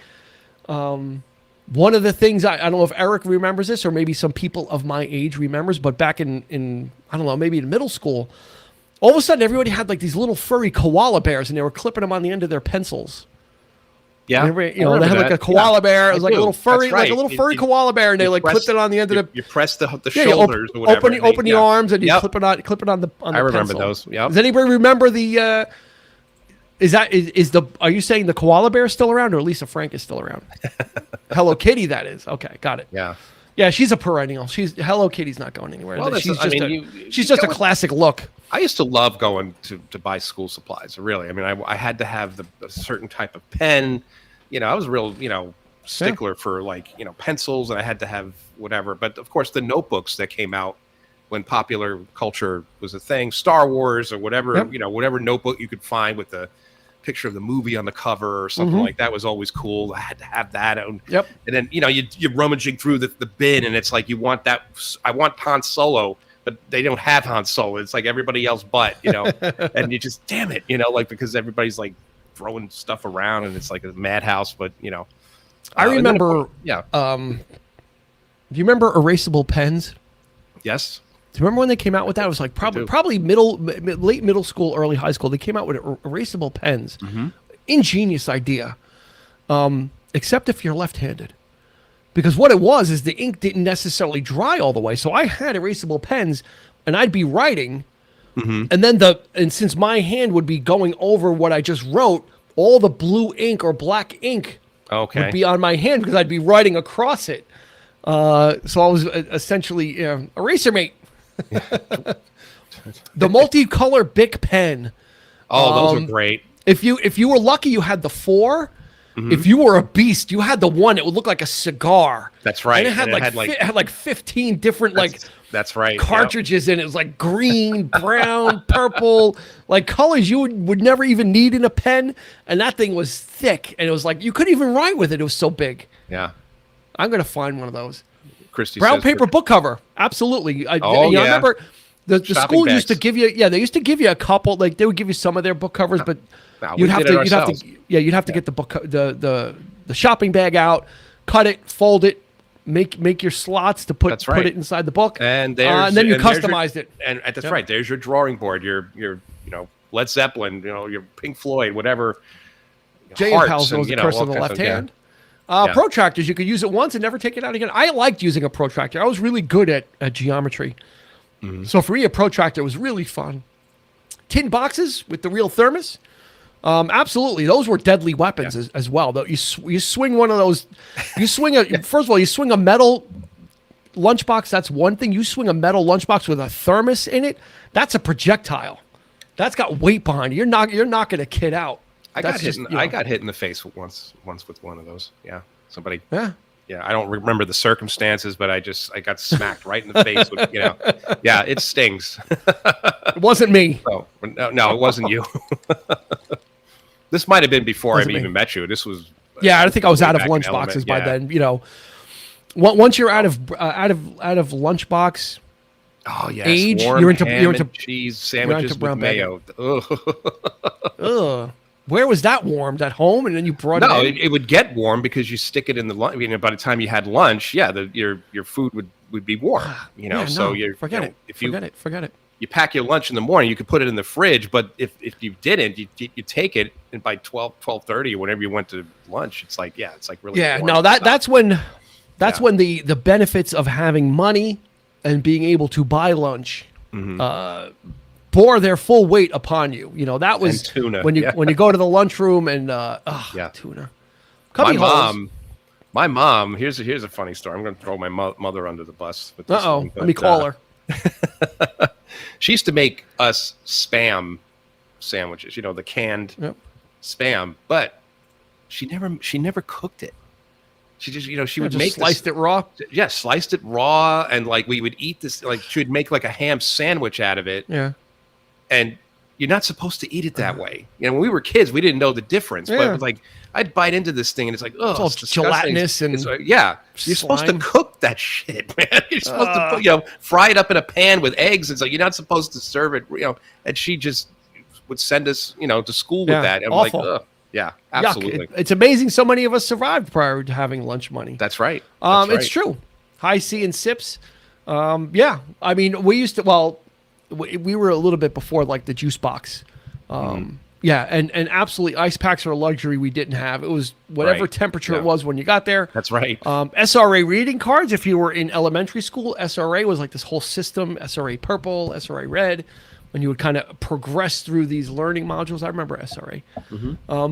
One of the things I don't know if Eric remembers this or maybe some people of my age remembers, but back in I don't know, maybe in middle school, all of a sudden everybody had like these little furry koala bears and they were clipping them on the end of their pencils. Yeah, they had like a koala bear. It was like a little furry, koala bear, and they like clipped it on the end of the. You press the shoulders or whatever. Open the arms and you clip it on the. I remember those. Yeah. Does anybody remember the? Are you saying the koala bear is still around or Lisa Frank is still around? Hello Kitty, that is. Okay, got it. Yeah. Yeah, she's a perennial. Hello Kitty's not going anywhere. Well, she's just a classic look. I used to love going to buy school supplies. Really, I mean, I had to have a certain type of pen. I was a real stickler for pencils, and I had to have whatever. But of course, the notebooks that came out when popular culture was a thing, Star Wars or whatever, whatever notebook you could find with the picture of the movie on the cover or something like that was always cool. I had to have that. And then, you're rummaging through the bin and it's like, you want that. I want Han Solo, but they don't have Han Solo. It's like everybody else but, and you just, damn it, because everybody's like throwing stuff around, and it's like a madhouse. But I remember. Yeah. Do you remember erasable pens? Yes. Do you remember when they came out with that? It was like probably late middle school, early high school. They came out with erasable pens. Ingenious idea. Except if you're left-handed. Because what it was is the ink didn't necessarily dry all the way. So I had erasable pens, and I'd be writing, and then since my hand would be going over what I just wrote, all the blue ink or black ink would be on my hand because I'd be writing across it. So I was essentially eraser mate. The multicolor Bic pen. Oh, those are great. If you were lucky, you had the 4. If you were a beast, you had the 1. It would look like a cigar. That's right. And it had like 15 different that's right cartridges in it. It was like green, brown, purple, like colors you would never even need in a pen. And that thing was thick, and it was like you couldn't even write with it. It was so big. Yeah. I'm gonna find one of those. Christy brown paper book cover. Absolutely. I remember the school used to give you. Yeah, they used to give you a couple. Like they would give you some of their book covers, but you'd have to get the book the shopping bag out, cut it, fold it, make your slots to put it inside the book, and then you customized it. And that's right. There's your drawing board. Your Led Zeppelin. Your Pink Floyd. Whatever. J and Pals was the person on the left hand. Protractors, you could use it once and never take it out again. I liked using a protractor. I was really good at geometry. So for me, a protractor was really fun. Tin boxes with the real thermos. Absolutely. Those were deadly weapons as well. Though you swing one of those, first of all, you swing a metal lunchbox. That's one thing. You swing a metal lunchbox with a thermos in it. That's a projectile. That's got weight behind it. You're knocking a kid out. I got hit in the face once with one of those. Yeah, somebody. Yeah. Yeah, I don't remember the circumstances, but I got smacked right in the face. With, yeah, it stings. It wasn't me. No, it wasn't you. This might have been before I even met you. This was. Yeah, I think I was out of lunchboxes by then. Once you're out of lunchbox. Oh yes, age, warm you're into cheese sandwiches with mayo. Ugh. Where was that warmed? At home, and then you brought it in? No, it would get warm because you stick it in the lunch. By the time you had lunch, your food would be warm. So forget it. You pack your lunch in the morning, you could put it in the fridge. But if you didn't, you take it, and by 12:30 or whenever you went to lunch, it's like really warm. No, that's when the benefits of having money and being able to buy lunch bore their full weight upon you. That was tuna, when you go to the lunchroom and tuna. My mom. Here's a funny story. I'm going to throw my mother under the bus with this. Let me call her. She used to make us Spam sandwiches. The canned Spam, but she never cooked it. She just, she would make sliced it raw. Yeah, sliced it raw, and we would eat this. She would make a ham sandwich out of it. Yeah. And you're not supposed to eat it that way. When we were kids, we didn't know the difference. Yeah. But I'd bite into this thing, and it's all gelatinous and you're supposed to cook that shit, man. You're supposed to fry it up in a pan with eggs, and so you're not supposed to serve it. And she just would send us, to school with that. And awful. I'm like, yeah, absolutely. It's amazing so many of us survived prior to having lunch money. That's right. It's true. High C and sips. Yeah, I mean, we used to. Well, we were a little bit before the juice box. Yeah, and absolutely, ice packs are a luxury we didn't have. It was whatever temperature it was when you got there. That's right. SRA reading cards. If you were in elementary school, SRA was this whole system. SRA purple, SRA red. When you would kind of progress through these learning modules. I remember SRA.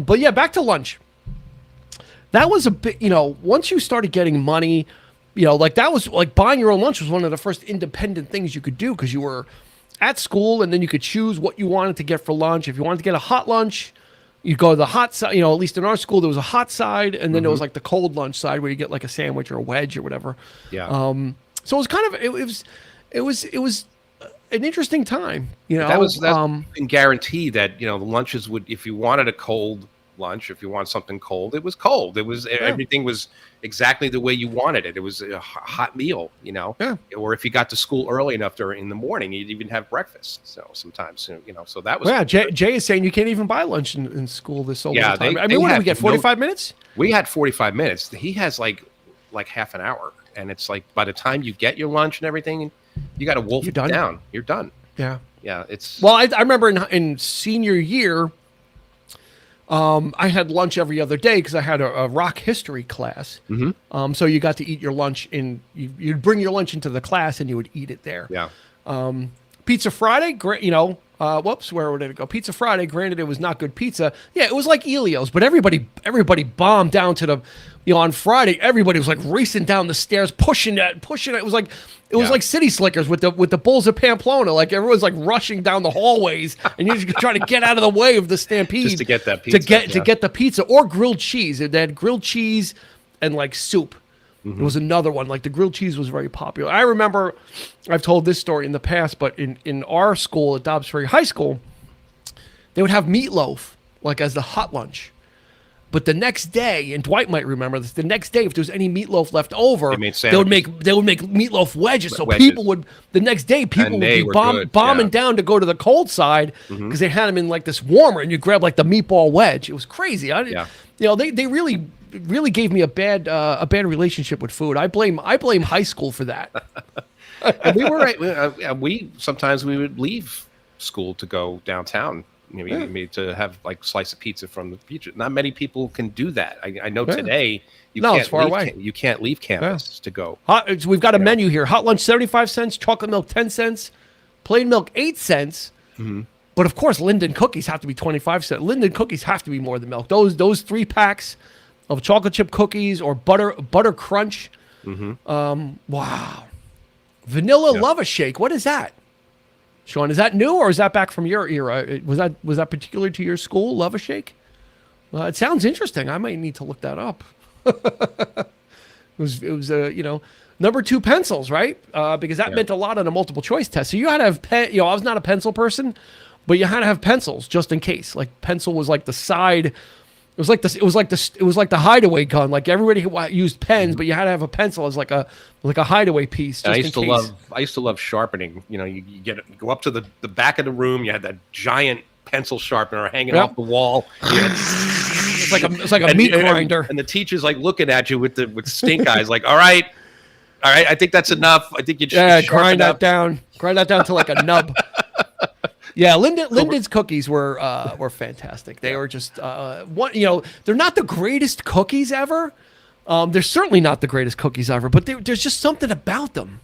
But yeah, back to lunch. That was a bit, once you started getting money, that was buying your own lunch was one of the first independent things you could do because you were at school and then you could choose what you wanted to get for lunch. If you wanted to get a hot lunch, you'd go to the hot side. At least in our school, there was a hot side, and then there was the cold lunch side where you get a sandwich or a wedge or whatever. Yeah. So it was kind of it was an interesting time. That was you can guarantee that the lunches would, if you wanted a cold lunch. If you want something cold, it was cold. It was everything was exactly the way you wanted it. It was a hot meal, you know. Yeah. Or if you got to school early enough in the morning, you'd even have breakfast. So sometimes, you know, so that was. Yeah, Jay is saying you can't even buy lunch in school this whole time. They I mean, what did we get? 45 minutes? We had 45 minutes. He has like half an hour, and it's like by the time you get your lunch and everything, you got to wolf it down. You're done. Yeah. Yeah, it's well. I remember in senior year, I had lunch every other day because I had a rock history class. Mm-hmm. So you got to eat your lunch you'd bring your lunch into the class and you would eat it there. Yeah. Pizza Friday, great. You know, where did it go? Pizza Friday. Granted, it was not good pizza. Yeah, it was like Elio's, but everybody bombed down to the. You know, on Friday, everybody was like racing down the stairs, pushing it. It was like City Slickers with the Bulls of Pamplona. Like everyone's like rushing down the hallways, and you're just trying to get out of the way of the stampede just to get that pizza. To get the pizza or grilled cheese. They had grilled cheese and like soup. Mm-hmm. It was another one. Like the grilled cheese was very popular. I remember, I've told this story in the past, but in our school at Dobbs Ferry High School, they would have meatloaf like as the hot lunch. But the next day, and Dwight might remember this, the next day, if there was any meatloaf left over, they would make meatloaf wedges. So people would be bombing down to go to the cold side because they had them in like this warmer, and you grab like the meatball wedge. It was crazy. You know, they really gave me a bad relationship with food. I blame high school for that. And we sometimes we would leave school to go downtown. Maybe to have like slice of pizza from the pizza. Not many people can do that. I know today it's far away. You can't leave campus to go. We've got a menu here. Hot lunch 75 cents, chocolate milk 10 cents, plain milk 8 cents. Mm-hmm. But of course, Linden cookies have to be 25 cents. Linden cookies have to be more than milk. Those 3-packs of chocolate chip cookies or butter crunch. Mm-hmm. Wow. Vanilla lava shake. What is that? Sean, is that new or is that back from your era? Was that particular to your school, Lava Shake? It sounds interesting. I might need to look that up. It was number 2 pencils, right? Because that meant a lot on a multiple choice test. So you had to have I was not a pencil person, but you had to have pencils just in case. Like pencil was like the side. It was like the hideaway gun. Like everybody used pens, but you had to have a pencil as like a hideaway piece. Just I used to love sharpening. You know, you go up to the back of the room. You had that giant pencil sharpener hanging off the wall. It's like a meat grinder. And the teacher's like looking at you with stink eyes, like, all right, I think that's enough. I think you should grind that down to like a nub. Yeah, Linden's cookies were fantastic. They were just they're not the greatest cookies ever. They're certainly not the greatest cookies ever, but there's just something about them.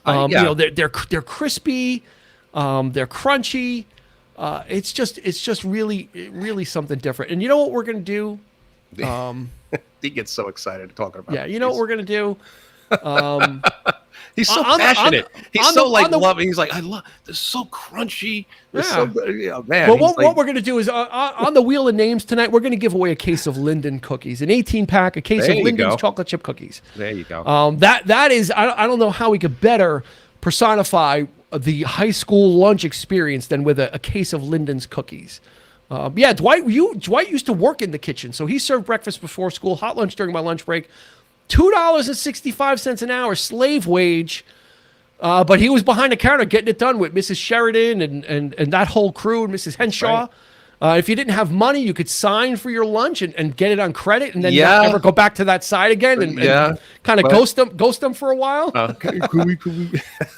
You know, they're crispy, they're crunchy. It's just really something different. And you know what we're gonna do? He gets so excited talking about. Yeah, you know what we're gonna do? He's so passionate. He's so loving. He's like, I love. They're so crunchy. They're so man. Well, what we're gonna do is on the Wheel of Names tonight, we're gonna give away a case of Linden cookies, an 18-pack, a case of Linden's chocolate chip cookies. There you go. That is. I don't know how we could better personify the high school lunch experience than with a case of Linden's cookies. Dwight used to work in the kitchen, so he served breakfast before school, hot lunch during my lunch break. $2.65 an hour, slave wage. But he was behind the counter getting it done with Mrs. Sheridan and that whole crew and Mrs. Henshaw. Right. If you didn't have money, you could sign for your lunch and get it on credit and then never go back to that side again and kind of ghost them for a while. Could we?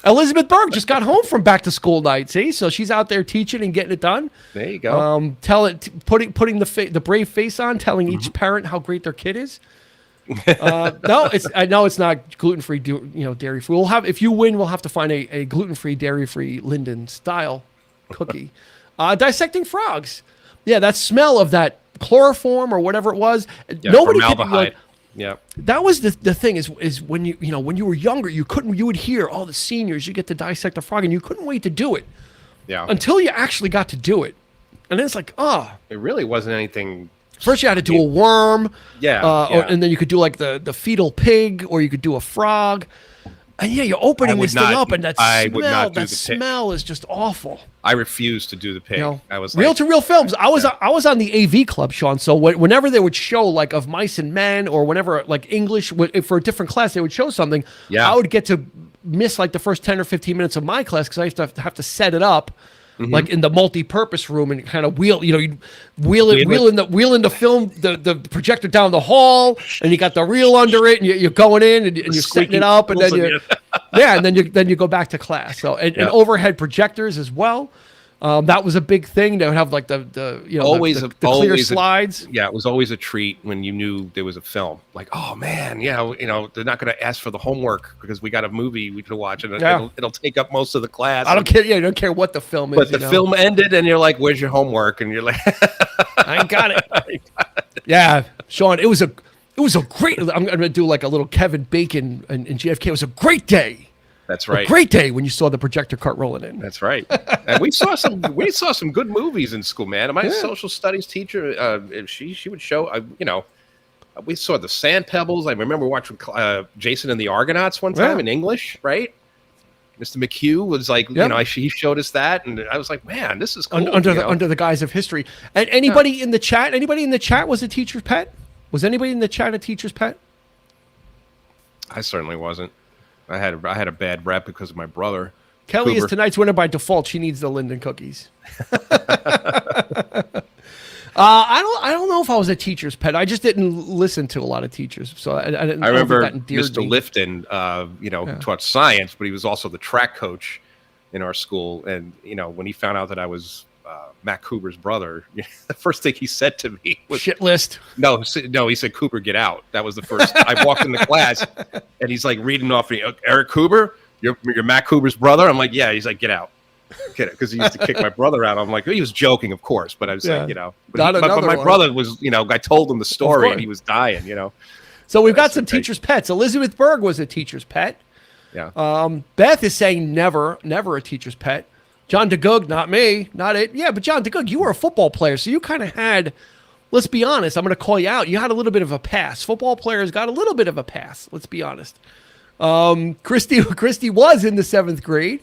Elizabeth Berg just got home from back to school night. See, so she's out there teaching and getting it done. There you go. Putting the brave face on, telling each parent how great their kid is. I know it's not gluten-free, dairy-free. We'll have, if you win, we'll have to find a gluten-free, dairy-free Linden style cookie. Dissecting frogs. Yeah, that smell of that chloroform or whatever it was. Nobody formaldehyde. That was the thing is when when you were younger, you would hear all the seniors, you get to dissect a frog and you couldn't wait to do it. Yeah. Until you actually got to do it. And then it's like, it really wasn't anything. First, you had to do a worm. And then you could do like the fetal pig, or you could do a frog. And yeah, you're opening this thing up, and that smell is just awful. I refuse to do the pig. I was reel to reel films. I was on the AV club, Sean. So whenever they would show like Of Mice and Men, or whenever like English for a different class, they would show something. Yeah. I would get to miss like the first 10 or 15 minutes of my class because I used to have to set it up. Like in the multi-purpose room, and kind of wheel in the film, the projector down the hall, and you got the reel under it, and you're going in and you're setting it up, and then then you go back to class. So and overhead projectors as well. That was a big thing. They would have like the clear slides. It was always a treat when you knew there was a film. Like, oh man, they're not going to ask for the homework because we got a movie we can watch, and it'll take up most of the class. I don't care. Yeah, I don't care what the film is. But the film ended, and you're like, "Where's your homework?" And you're like, "I ain't got it." Yeah, Sean, it was a great. I'm going to do like a little Kevin Bacon and JFK. It was a great day. That's right. A great day when you saw the projector cart rolling in. That's right. And we saw some good movies in school, man. My social studies teacher, she would show, we saw the Sand Pebbles. I remember watching Jason and the Argonauts one time in English, right? Mr. McHugh was like, he showed us that, and I was like, man, this is cool. Under the guise of history. And anybody in the chat? Anybody in the chat was a teacher's pet? Was anybody in the chat a teacher's pet? I certainly wasn't. I had a bad rep because of my brother. Kelly is tonight's winner by default. She needs the Linden cookies. I don't know if I was a teacher's pet. I just didn't listen to a lot of teachers, so I didn't. I remember Mr. Lifton, taught science, but he was also the track coach in our school. And when he found out that I was Matt Cooper's brother, the first thing he said to me was shit list. No, he said, "Cooper, get out." That was the first. I walked into class, and he's like reading off me, "Eric Cooper, you're Matt Cooper's brother." I'm like, "Yeah." He's like, "Get out." Because he used to kick my brother out. I'm like, he was joking, of course, but I was like, but my brother was, I told him the story, and he was dying, So we've got some teachers' pets. Elizabeth Berg was a teacher's pet. Yeah. Beth is saying never a teacher's pet. John DeGoog, not me, not it. Yeah, but John DeGoog, you were a football player, so you kind of had, let's be honest, I'm going to call you out. You had a little bit of a pass. Football players got a little bit of a pass, let's be honest. Christy was in the 7th grade.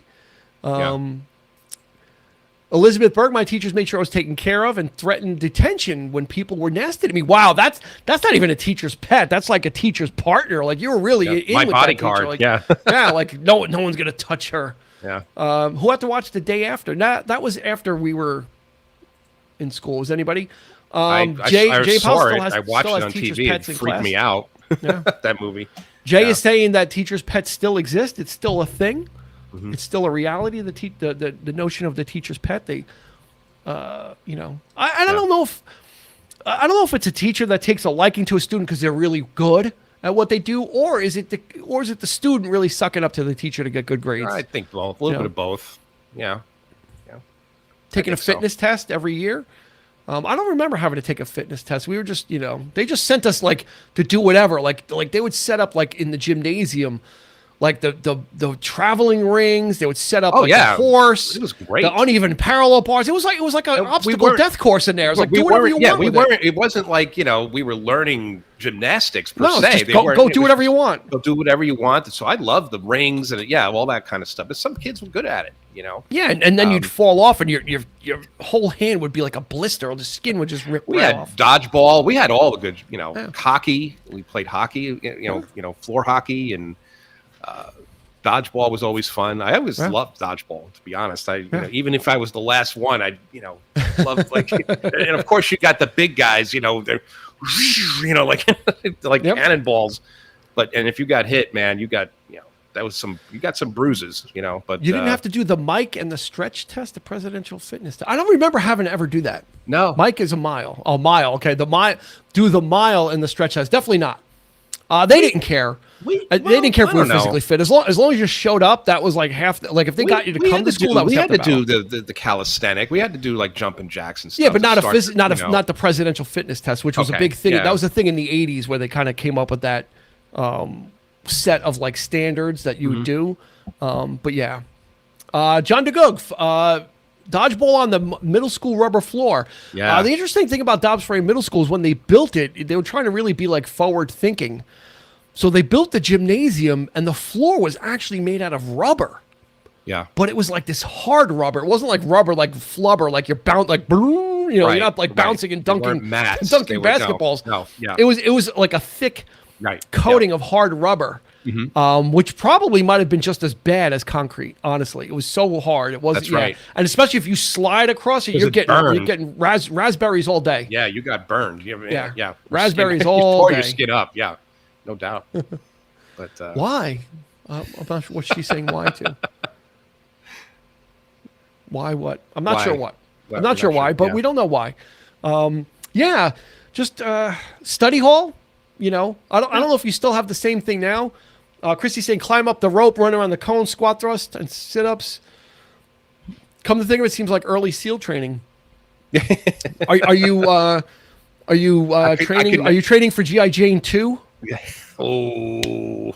Elizabeth Berg, my teachers made sure I was taken care of and threatened detention when people were nasty to me. Wow, that's not even a teacher's pet. That's like a teacher's partner. Like you were really in my with bodyguard. Like, yeah, like no one's gonna touch her. Yeah. Who had to watch the day after? That was after we were in school. Was anybody? Jay saw Powell it. I watched it on TV. It freaked me out. Yeah. That movie. Jay is saying that teachers' pets still exist. It's still a thing. Mm-hmm. It's still a reality. The notion of the teacher's pet. They, I don't know if it's a teacher that takes a liking to a student because they're really good at what they do, or is it the student really sucking up to the teacher to get good grades? I think both. A little bit of both. Yeah. Taking a fitness test every year. I don't remember having to take a fitness test. We were just, they just sent us like to do whatever. Like they would set up like in the gymnasium, like the traveling rings. They would set up the horse. It was great. The uneven parallel bars. It was like an obstacle death course in there. It was like do whatever you want. We weren't. It wasn't like we were learning gymnastics per se. Just go do whatever you want. Go do whatever you want. So I love the rings and all that kind of stuff. But some kids were good at it. Yeah, and then you'd fall off, and your whole hand would be like a blister, or the skin would just rip off. We had dodgeball. We had all the good, hockey. We played hockey. Floor hockey and. Dodgeball was always fun. I always loved dodgeball, to be honest. Even if I was the last one, I loved and of course you got the big guys, they're like cannonballs. And if you got hit, man, you got you got some bruises, but you didn't have to do the mic and the stretch test, the presidential fitness test. I don't remember having to ever do that. No. Mike is a mile. Oh, mile. Okay. Do the mile and the stretch test. Definitely not. They didn't care. They didn't care if we were physically fit. As long as you showed up, that was like half. Like if they got you to come to school, that was half the battle. We had to do the calisthenic. We had to do like jumping jacks and stuff. Yeah, but not the presidential fitness test, which was a big thing. Yeah. That was a thing in the '80s where they kind of came up with that set of like standards that you would do. But yeah, John DeGoog. Dodgeball on the middle school rubber floor. Yeah. The interesting thing about Dobbs Ferry Middle School is when they built it, they were trying to really be like forward thinking. So they built the gymnasium, and the floor was actually made out of rubber. Yeah. But it was like this hard rubber. It wasn't like rubber, like flubber, like you're bound, like boom, you're not like bouncing and dunking basketballs. No. Yeah. It was like a thick coating of hard rubber, which probably might have been just as bad as concrete. Honestly, it was so hard. It wasn't. That's right. And especially if you slide across it, you're getting raspberries all day. Yeah, you got burned. Yeah. Raspberries you all tore day. your skin up. Yeah, no doubt. But why? I'm not sure what she's saying. Why to? Why what? I'm not sure what. I'm not sure why, but we don't know why. Just study hall. I don't know if you still have the same thing now. Christy's saying climb up the rope, run around the cone, squat thrust, and sit-ups. Come to think of it, seems like early SEAL training. Are you training? Are you training for GI Jane 2? Oh.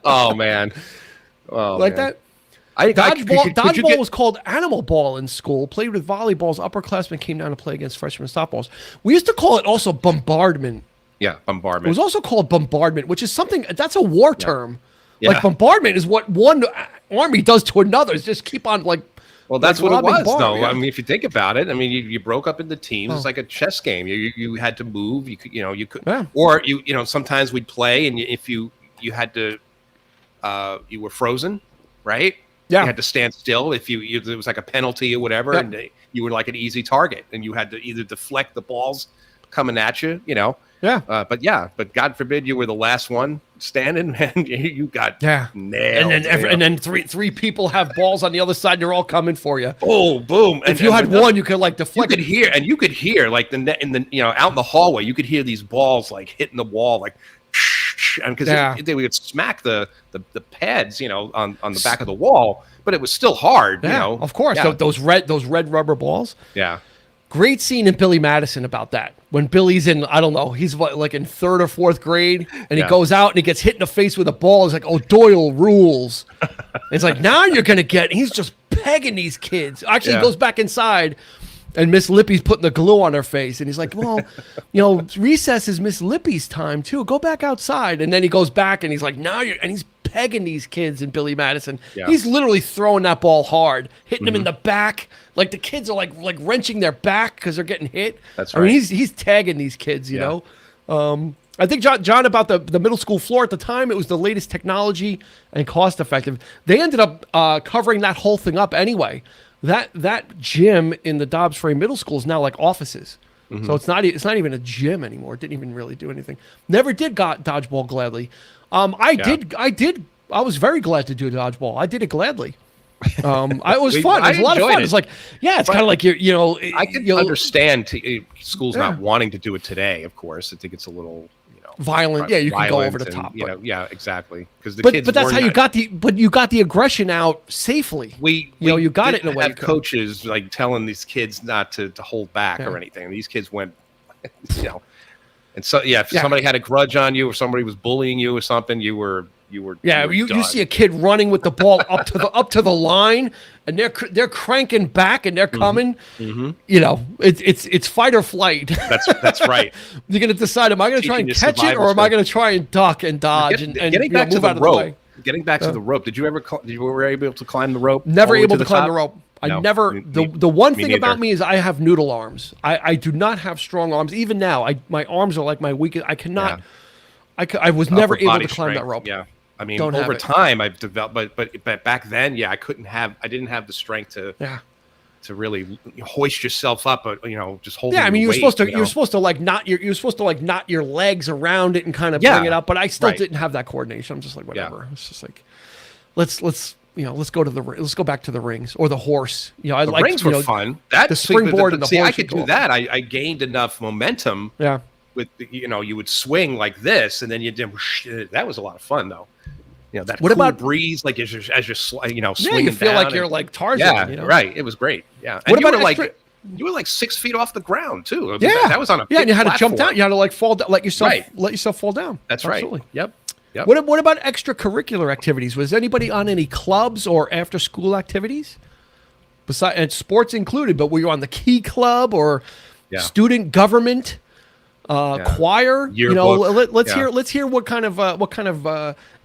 Oh man. Oh, like man. that. Dodgeball was called animal ball in school. Played with volleyballs. Upperclassmen came down to play against freshmen softballs. We used to call it also bombardment. Yeah, bombardment. It was also called bombardment, which is something that's a war term. Yeah. Like bombardment is what one army does to another. Is just keep on like. Well, that's what it was, though. Yeah. I mean, if you think about it, I mean, you broke up into teams. It's like a chess game. You had to move. You could, or sometimes we'd play, and if you had to, you were frozen, right? Yeah. You had to stand still if it was like a penalty or whatever, and you were like an easy target, and you had to either deflect the balls coming at you, Yeah. But God forbid you were the last one standing, and you got nailed. And then three people have balls on the other side, and they're all coming for you. Oh, boom! If you had one, you could like deflect. You could hear like the net in the out in the hallway, you could hear these balls like hitting the wall, like. And because they would smack the pads, on the back of the wall, but it was still hard, Of course, those red rubber balls. Yeah, great scene in Billy Madison about that. When Billy's in, I don't know, he's like in 3rd or 4th grade, and he goes out and he gets hit in the face with a ball. It's like, oh, Doyle rules. It's like now you're gonna get. He's just pegging these kids. Actually, he goes back inside. And Miss Lippy's putting the glue on her face. And he's like, well, recess is Miss Lippy's time, too. Go back outside. And then he goes back and he's like, and he's pegging these kids in Billy Madison. Yeah. He's literally throwing that ball hard, hitting them in the back. Like the kids are like wrenching their back because they're getting hit. That's right. I mean, he's tagging these kids, you know. I think, John, about the middle school floor at the time, it was the latest technology and cost effective. They ended up covering that whole thing up anyway. That gym in the Dobbs Ferry Middle School is now like offices. So it's not even a gym anymore. It didn't even really do anything. Never did dodgeball gladly. I was very glad to do dodgeball. I did it gladly. It was fun. It was a lot of fun. It's like, it's kind of like I can understand schools not wanting to do it today. Of course, I think it's a little violent. Yeah, you can go over the top. Yeah, exactly. Because but that's how you got the aggression out safely. You got it in a way. Coaches like telling these kids not to hold back or anything. These kids went, and so if somebody had a grudge on you or somebody was bullying you or something, you were you see a kid running with the ball up to the line, and they're cranking back and they're coming. It's fight or flight. That's right. You're gonna decide: am I gonna try and catch it, or am I gonna try and duck and dodge and getting back to move out the of the rope? way? Getting back to the rope. Did you were able to climb the rope? Never able to climb the rope. I never. The one thing about me is I have noodle arms. I do not have strong arms. Even now, my arms are like my weakest. I cannot. I was never able to climb that rope. Yeah. I mean, over time I've developed, but back then, I didn't have the strength to really hoist yourself up, but just hold. Yeah, I mean, you're supposed to like knot your legs around it and kind of bring it up, but I still didn't have that coordination. I'm just like, whatever. Yeah. It's just like, let's go back to the rings or the horse. The rings were fun. The springboard and the horse. I could do that. I gained enough momentum. Yeah. With you would swing like this, and then that was a lot of fun though. That what about breeze, like as you're swinging you feel down like you're like Tarzan. Yeah, right. It was great. Yeah. And what about you were like 6 feet off the ground too. Yeah, that was on a and you had platform. to jump down. You had to like fall down, let yourself fall down. That's Absolutely. Right. Yep. What about extracurricular activities? Was anybody on any clubs or after school activities? Besides, and sports included, but were you on the Key Club or student government? choir. Yearbook. Let's hear what kind of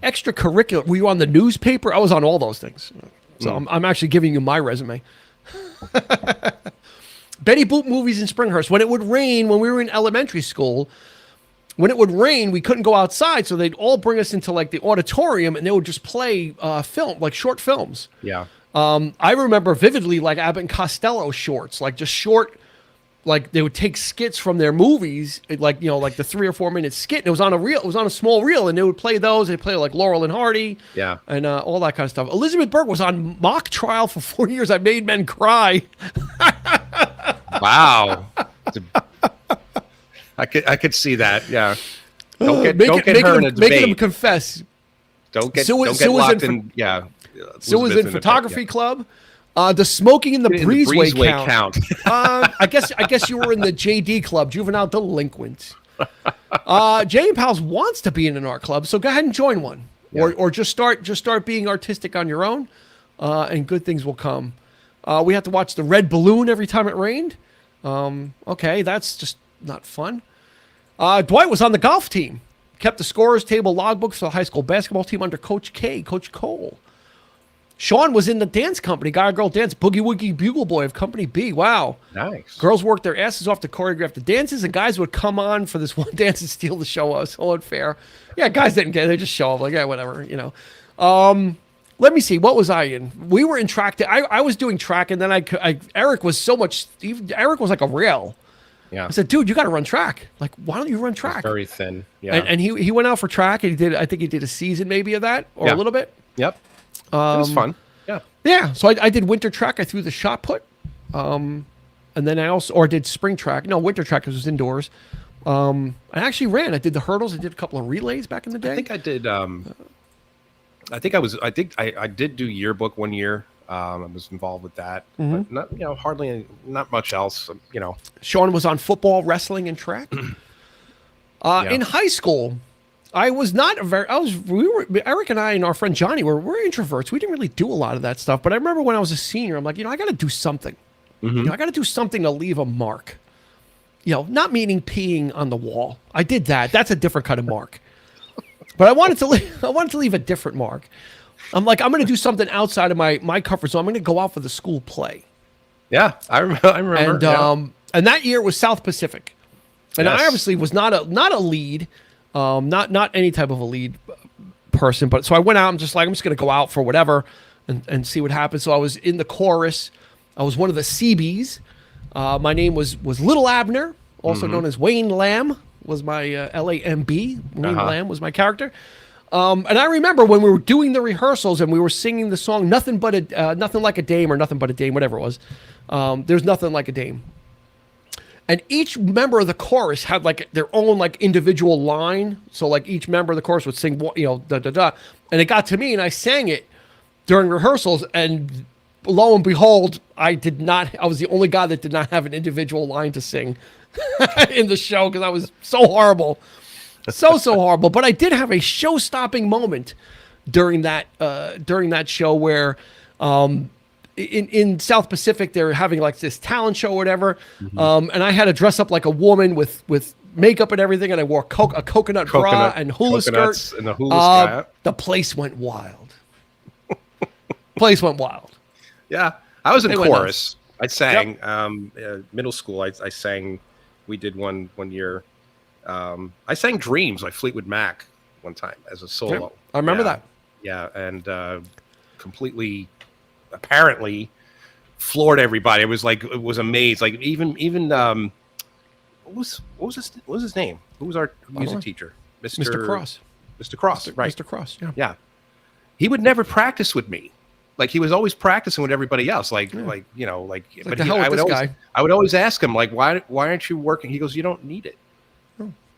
extracurricular. Were you on the newspaper? I was on all those things. So I'm actually giving you my resume. Betty Boop movies in Springhurst. When it would rain, when we were in elementary school, when it would rain, we couldn't go outside, so they'd all bring us into like the auditorium, and they would just play film, like short films. Yeah. I remember vividly like Abbott and Costello shorts, like just short, like they would take skits from their movies, like like the 3 or 4 minute skit. And it was on a small reel, and they would play those. They play like Laurel and Hardy, and all that kind of stuff. Elizabeth Burke was on mock trial for 4 years. I made men cry. Wow. I could see that. Yeah. Don't get her in a debate. Making them confess. Don't get locked in. Yeah. So was in photography club. The smoking in the breezeway count. I guess you were in the JD club, juvenile delinquent. Jay and Pals wants to be in an art club, so go ahead and join one, or just start being artistic on your own, and good things will come. We have to watch the red balloon every time it rained. Okay, that's just not fun. Dwight was on the golf team, kept the scorers table logbooks for the high school basketball team under Coach Cole. Sean was in the dance company, guy or girl dance, Boogie Woogie Bugle Boy of Company B. Wow. Nice. Girls worked their asses off to choreograph the dances, and guys would come on for this one dance and steal the show. It was so unfair. Yeah, guys didn't get it. They just show up like, yeah, whatever, Let me see. What was I in? We were in track. I was doing track, and then Eric was so much. Eric was like a rail. Yeah. I said, dude, you got to run track. Like, why don't you run track? Very thin. Yeah. And he went out for track, and I think he did a season maybe of that, or a little bit. Yep. It was fun. Yeah. Yeah. So I did winter track. I threw the shot put. And then I did spring track. No, winter track because it was indoors. I actually ran. I did the hurdles. I did a couple of relays back in the day. I think I did. I did do yearbook one year. I was involved with that, but not much else. Sean was on football, wrestling, and track. In high school, Eric and I and our friend Johnny we're introverts. We didn't really do a lot of that stuff. But I remember when I was a senior, I'm like, I got to do something. I got to do something to leave a mark. Not meaning peeing on the wall. I did that. That's a different kind of mark. But I wanted to leave a different mark. I'm like, I'm going to do something outside of my comfort zone. I'm going to go out for the school play. Yeah, I remember. And that year was South Pacific, and I obviously was not a lead, not any type of a lead person. But so I went out. I'm just going to go out for whatever and see what happens. So I was in the chorus. I was one of the CBs. My name was Little Abner, also known as Wayne Lamb. Was my LAMB. Wayne Lamb was my character. And I remember when we were doing the rehearsals and we were singing the song Nothing Like a Dame, or Nothing But a Dame, whatever it was. There's Nothing Like a Dame. And each member of the chorus had like their own like individual line. So like each member of the chorus would sing, da-da-da. And it got to me and I sang it during rehearsals, and lo and behold, I was the only guy that did not have an individual line to sing in the show because I was so horrible. So horrible. But I did have a show-stopping moment during that show where in South Pacific they're having like this talent show or whatever, and I had to dress up like a woman with makeup and everything, and I wore a coconut bra and hula skirt. And the hula skirt. The place went wild. Yeah, I was in chorus. I sang middle school. I sang. We did one year. I sang Dreams by Fleetwood Mac one time as a solo. Yeah, I remember that. Yeah, and completely, apparently, floored everybody. It was amazed. Like even what was his name? Who was our music teacher? Mr. Cross. Mr. Cross, right? Mr. Cross. Yeah. Yeah. He would never practice with me. Like he was always practicing with everybody else. I would always ask him like, why aren't you working? He goes, you don't need it.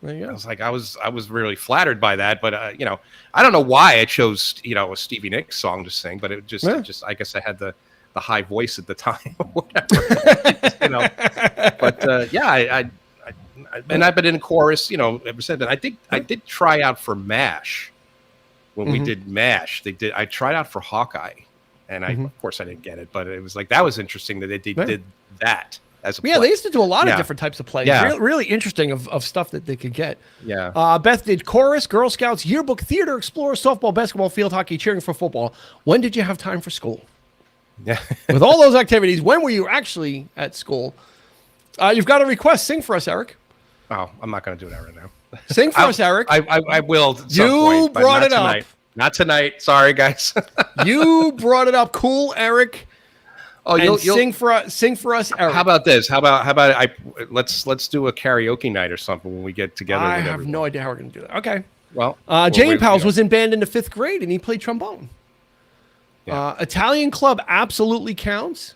There you go. I was really flattered by that, but I don't know why I chose a Stevie Nicks song to sing, but it just I guess I had the high voice at the time or whatever. But and I've been in chorus ever since. And I did try out for MASH when we did MASH. I tried out for Hawkeye, and of course I didn't get it, but it was like that was interesting that they did that. as a Yeah, play. they used to do a lot of different types of plays. Yeah. Really interesting of stuff that they could get. Yeah. Beth did chorus, Girl Scouts, yearbook, theater, explorer, softball, basketball, field hockey, cheering for football. When did you have time for school? Yeah. With all those activities, when were you actually at school? You've got a request. Sing for us, Eric. Oh, I'm not going to do that right now. Sing for us, Eric. I will. At some You point, but brought not it up. tonight. Not tonight. Sorry, guys. You brought it up. Cool, Eric. Oh, And you'll sing for us, Eric. How about this? How about let's do a karaoke night or something when we get together. I with have everyone. no idea how we're going to do that. Okay. Well, Jane Powles was in band in the 5th grade, and he played trombone. Yeah. Italian Club absolutely counts.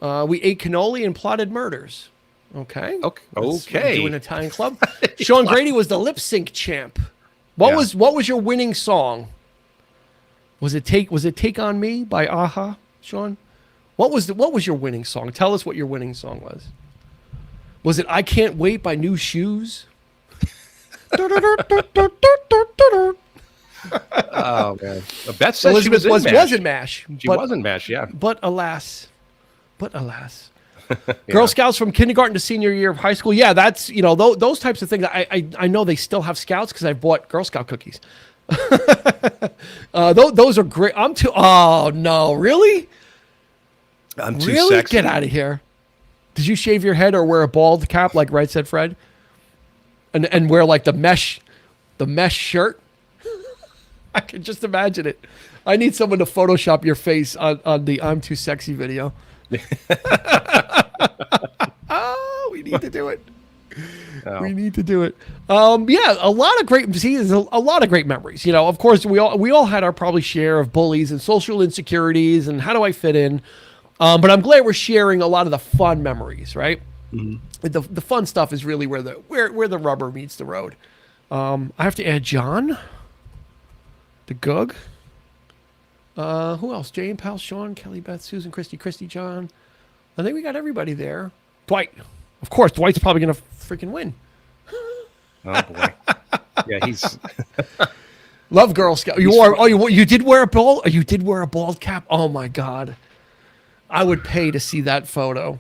We ate cannoli and plotted murders. Okay. Let's do an Italian Club. Sean Grady was the lip sync champ. What was your winning song? Was it Take on Me by Aha, Sean? What was your winning song? Tell us what your winning song was. Was it I Can't Wait by New Shoes? Oh man, Beth said she Elizabeth was in MASH. She was in MASH, yeah. But alas. Girl Scouts from kindergarten to senior year of high school. Yeah, that's, those types of things. I know they still have Scouts because I've bought Girl Scout cookies. Those are great. Oh, no. Really? I'm too really? sexy. Get out of here. Did you shave your head or wear a bald cap like Right Said Fred? And wear like the mesh shirt? I can just imagine it. I need someone to Photoshop your face on the I'm Too Sexy video. Oh, we need to do it. Oh. We need to do it. Yeah, a lot of great. See, there's a lot of great memories. Of course, we all had our probably share of bullies and social insecurities and how do I fit in. But I'm glad we're sharing a lot of the fun memories, right? Mm-hmm. The fun stuff is really where the rubber meets the road. I have to add John, the Gug. Who else? Jane, Powell, Sean, Kelly, Beth, Susan, Christy, John. I think we got everybody there. Dwight. Of course, Dwight's probably going to freaking win. Oh, boy. Yeah, he's... Love Girl Scout. You did wear a bald... You did wear a bald cap? Oh, my God. I would pay to see that photo.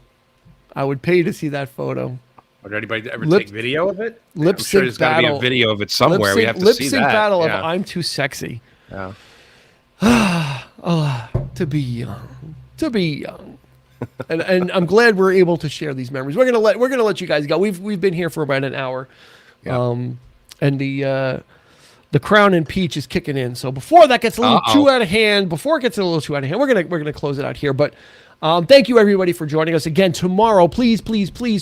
Would anybody ever take video of it? Lip I'm sure there's got to be a video of it somewhere. We have to see that. Lip sync battle of I'm Too Sexy. Yeah. To be young. and I'm glad we're able to share these memories. We're gonna let you guys go. We've been here for about an hour. Yeah. And the Crown and Peach is kicking in. So before that gets a little too out of hand, we're gonna close it out here. But thank you everybody for joining us again tomorrow. Please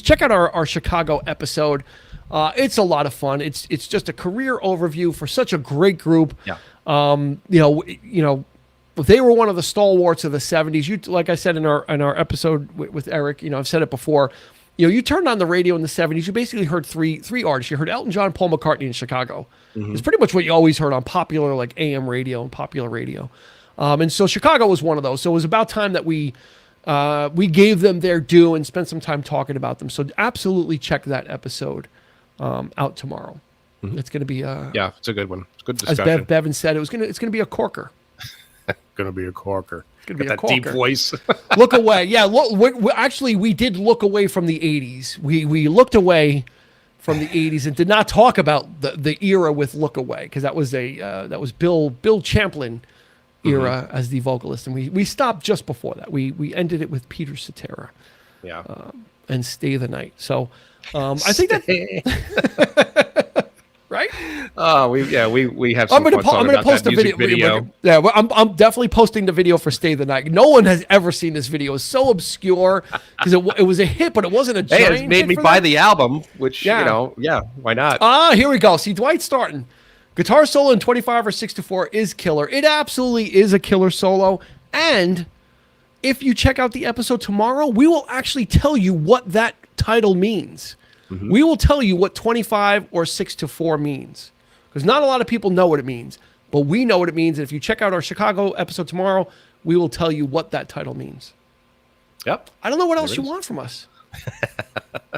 check out our Chicago episode. It's a lot of fun. It's just a career overview for such a great group. Yeah. They were one of the stalwarts of the 70s. Like I said in our episode with Eric, I've said it before. You turned on the radio in the 70s, you basically heard three artists. You heard Elton John, Paul McCartney in Chicago. Mm-hmm. It's pretty much what you always heard on popular like AM radio and popular radio. And so Chicago was one of those. So it was about time that we gave them their due and spent some time talking about them. So absolutely check that episode out tomorrow. Mm-hmm. It's going to be it's a good one. It's a good discussion. As Bevan said, it's going to be a corker. Going to be a corker. It's going to be that a corker. Deep voice. Look away. Yeah, actually, we did look away from the 80s. We looked away from the 80s and did not talk about the era with Look Away because that was Bill Champlin era as the vocalist, and we stopped just before that. We ended it with Peter Cetera. Yeah. And Stay the Night. So I think that right? Oh, we have some fun talking about post that music video. I'm definitely posting the video for Stay the Night. No one has ever seen this video. It's so obscure because it was a hit, but it wasn't a giant it made me buy the album, which, why not? Here we go. See, Dwight's starting. Guitar solo in 25 or 6/4 is killer. It absolutely is a killer solo. And if you check out the episode tomorrow, we will actually tell you what that title means. Mm-hmm. We will tell you what 25 or 6/4 means. Because not a lot of people know what it means. But we know what it means. And if you check out our Chicago episode tomorrow, we will tell you what that title means. Yep. I don't know what else you want from us.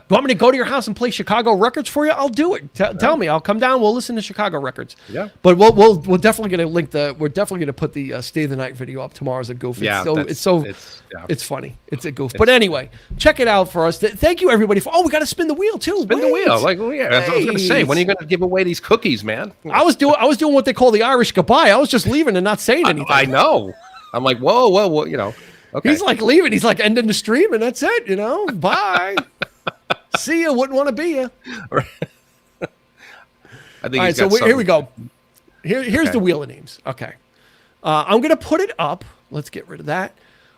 You want me to go to your house and play Chicago records for you? I'll do it. Tell me. I'll come down. We'll listen to Chicago records. Yeah. But we're definitely going to link we're definitely going to put the Stay of the Night video up tomorrow as a goof. Yeah. It's funny. It's a goof. But anyway, check it out for us. Thank you everybody for. Oh, we got to spin the wheel too. Spin the wheel. Like, I was going to say, when are you going to give away these cookies, man? I was doing what they call the Irish goodbye. I was just leaving and not saying anything. I know. I'm like, whoa, you know. Okay. He's like leaving. He's like ending the stream, and that's it. You know, bye. See you. Wouldn't want to be you. I think. All right, so here we go. Here's the wheel of names. Okay, I'm gonna put it up. Let's get rid of that.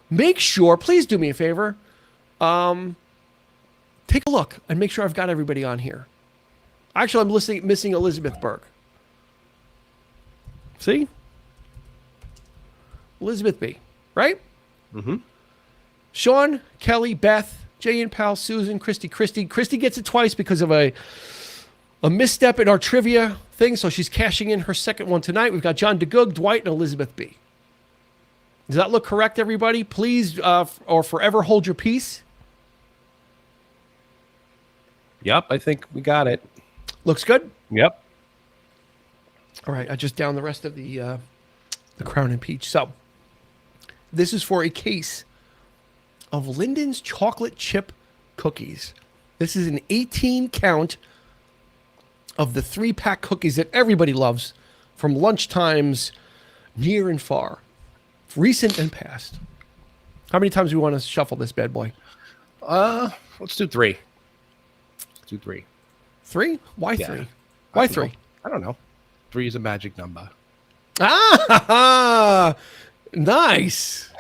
Make sure, please do me a favor. Take a look and make sure I've got everybody on here. Actually, I'm missing Elizabeth Berg. See, Elizabeth B. Right? Mm-hmm. Sean, Kelly, Beth, Jay and Pal, Susan, Christy. Christy gets it twice because of a misstep in our trivia thing, so she's cashing in her second one tonight. We've got John DeGoog, Dwight, and Elizabeth B. Does that look correct, everybody? Please, or forever hold your peace. Yep, I think we got it. Looks good? Yep. All right, I just downed the rest of the Crown and Peach. So, this is for a case of Linden's chocolate chip cookies. This is an 18 count of the 3-pack cookies that everybody loves from lunchtimes near and far, recent and past. How many times do we want to shuffle this bad boy? Let's do 3. Let's do 3. 3? Why Yeah. 3? Why 3? I don't know. 3 is a magic number. Ah, nice.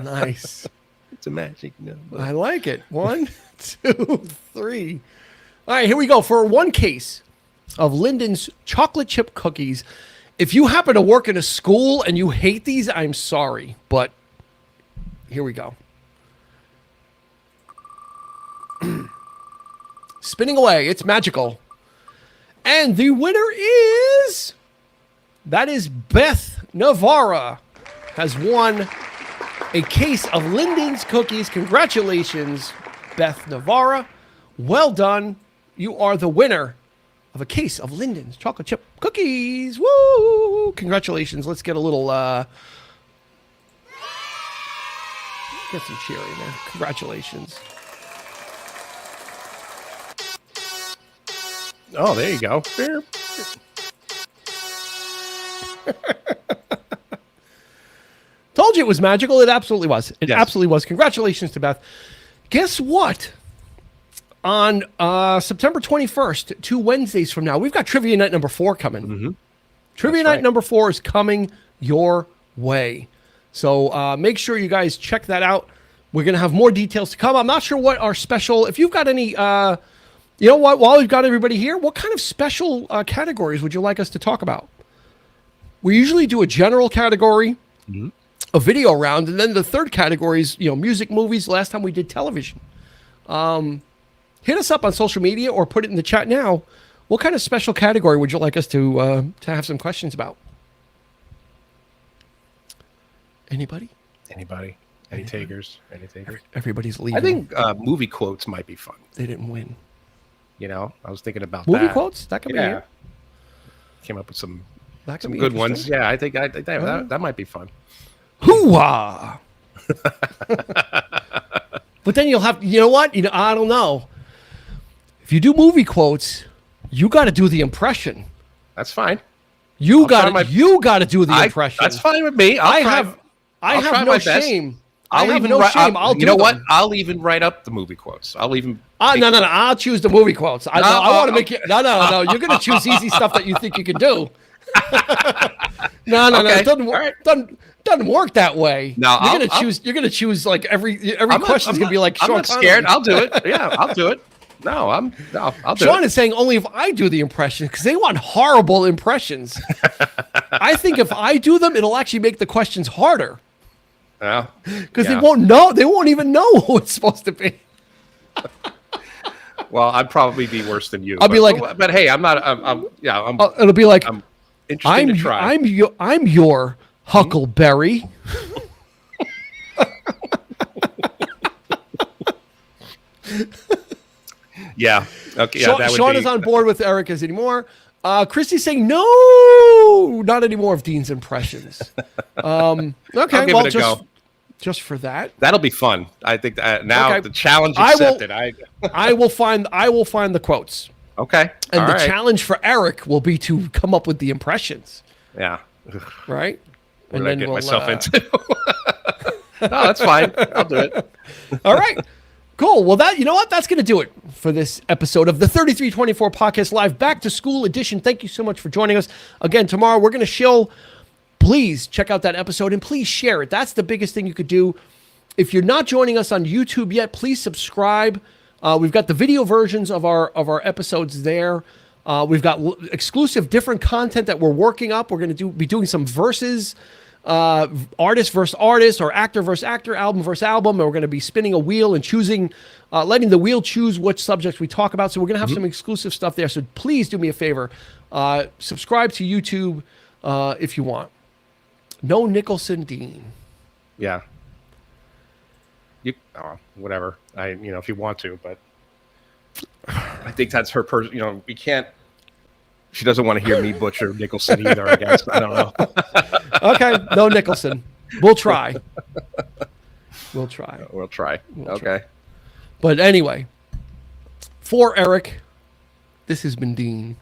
Nice. It's a magic number. I like it. 1, 2, 3. All right, here we go for one case of Linden's chocolate chip cookies. If you happen to work in a school and you hate these, I'm sorry, but here we go. Spinning away. It's magical. And the winner is... That is Beth Navarra has won a case of Linden's cookies. Congratulations, Beth Navarra. Well done. You are the winner of a case of Linden's chocolate chip cookies. Woo! Congratulations. Let's get a little get some cheering there. Congratulations. Oh, there you go. Told you it was magical. It absolutely was. It Yes. absolutely was. Congratulations to Beth. Guess what? On September 21st, 2 Wednesdays from now, we've got Trivia Night number 4 coming. Mm-hmm. Trivia Night number 4 is coming your way. So make sure you guys check that out. We're going to have more details to come. I'm not sure what our special, if you've got any, you know what, while we've got everybody here, what kind of special categories would you like us to talk about? We usually do a general category, a video round, and then the third category is, music, movies. Last time we did television. Hit us up on social media or put it in the chat now. What kind of special category would you like us to have some questions about? Anybody? Anybody? Any takers? Any takers? Everybody's leaving. I think movie quotes might be fun. They didn't win. I was thinking about Movie that. quotes? That could be it. Came up with some That could be good ones. interesting. Yeah, I think that might be fun. Hoo-ah! But then you'll have, you know what? I don't know. If you do movie quotes, you got to do the impression. That's fine. You got to do the impression. That's fine with me. I have no shame. I'll even write up the movie quotes. I'll even. No. I'll choose the movie quotes. I want to make you. No. You're going to choose easy stuff that you think you can do. No. It doesn't work that way. No, you're gonna choose like every question is gonna be like. I'm not scared. I'll do it. Yeah, I'll do it. No, I'll do it. Sean is saying only if I do the impression because they want horrible impressions. I think if I do them, it'll actually make the questions harder. Yeah. Because they won't know. They won't even know who it's supposed to be. Well, I'd probably be worse than you. Be like, but hey, I'm not. It'll be like, I'm interesting to try. I'm your Yeah. Okay. Yeah, Sean is on board with Eric as anymore. Christy's saying no, not anymore of Dean's impressions. Okay, well, just for that, that'll be fun. I think that now the challenge accepted. I will find the quotes. Okay, and the challenge for Eric will be to come up with the impressions. Yeah. Right. What did I get myself into? No, that's fine. I'll do it. All right. Cool. Well, you know what? That's going to do it for this episode of the 3324 Podcast Live Back to School Edition. Thank you so much for joining us. Again, tomorrow we're going to shill. Please check out that episode and please share it. That's the biggest thing you could do. If you're not joining us on YouTube yet, please subscribe. We've got the video versions of our episodes there. We've got exclusive different content that we're working up. We're going to be doing some verses. Artist versus artist, or actor versus actor, album versus album, and we're going to be spinning a wheel and choosing, letting the wheel choose which subjects we talk about. So we're going to have some exclusive stuff there. So please do me a favor, subscribe to YouTube if you want. No Nicholson Dean. Yeah. Whatever. If you want to, but I think that's her person. We can't. She doesn't want to hear me butcher Nicholson either, I guess. I don't know. Okay, no Nicholson. We'll try. We'll try. Okay. But anyway, for Eric, this has been Dean.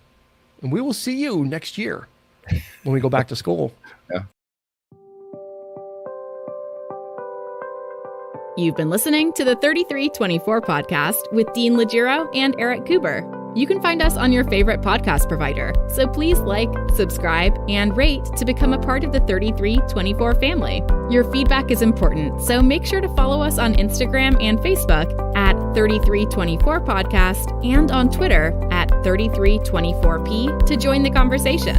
And we will see you next year when we go back to school. Yeah. You've been listening to the 3324 podcast with Dean Legiro and Eric Kuber. You can find us on your favorite podcast provider, so please like, subscribe, and rate to become a part of the 3324 family. Your feedback is important, so make sure to follow us on Instagram and Facebook at 3324 Podcast and on Twitter at 3324P to join the conversation.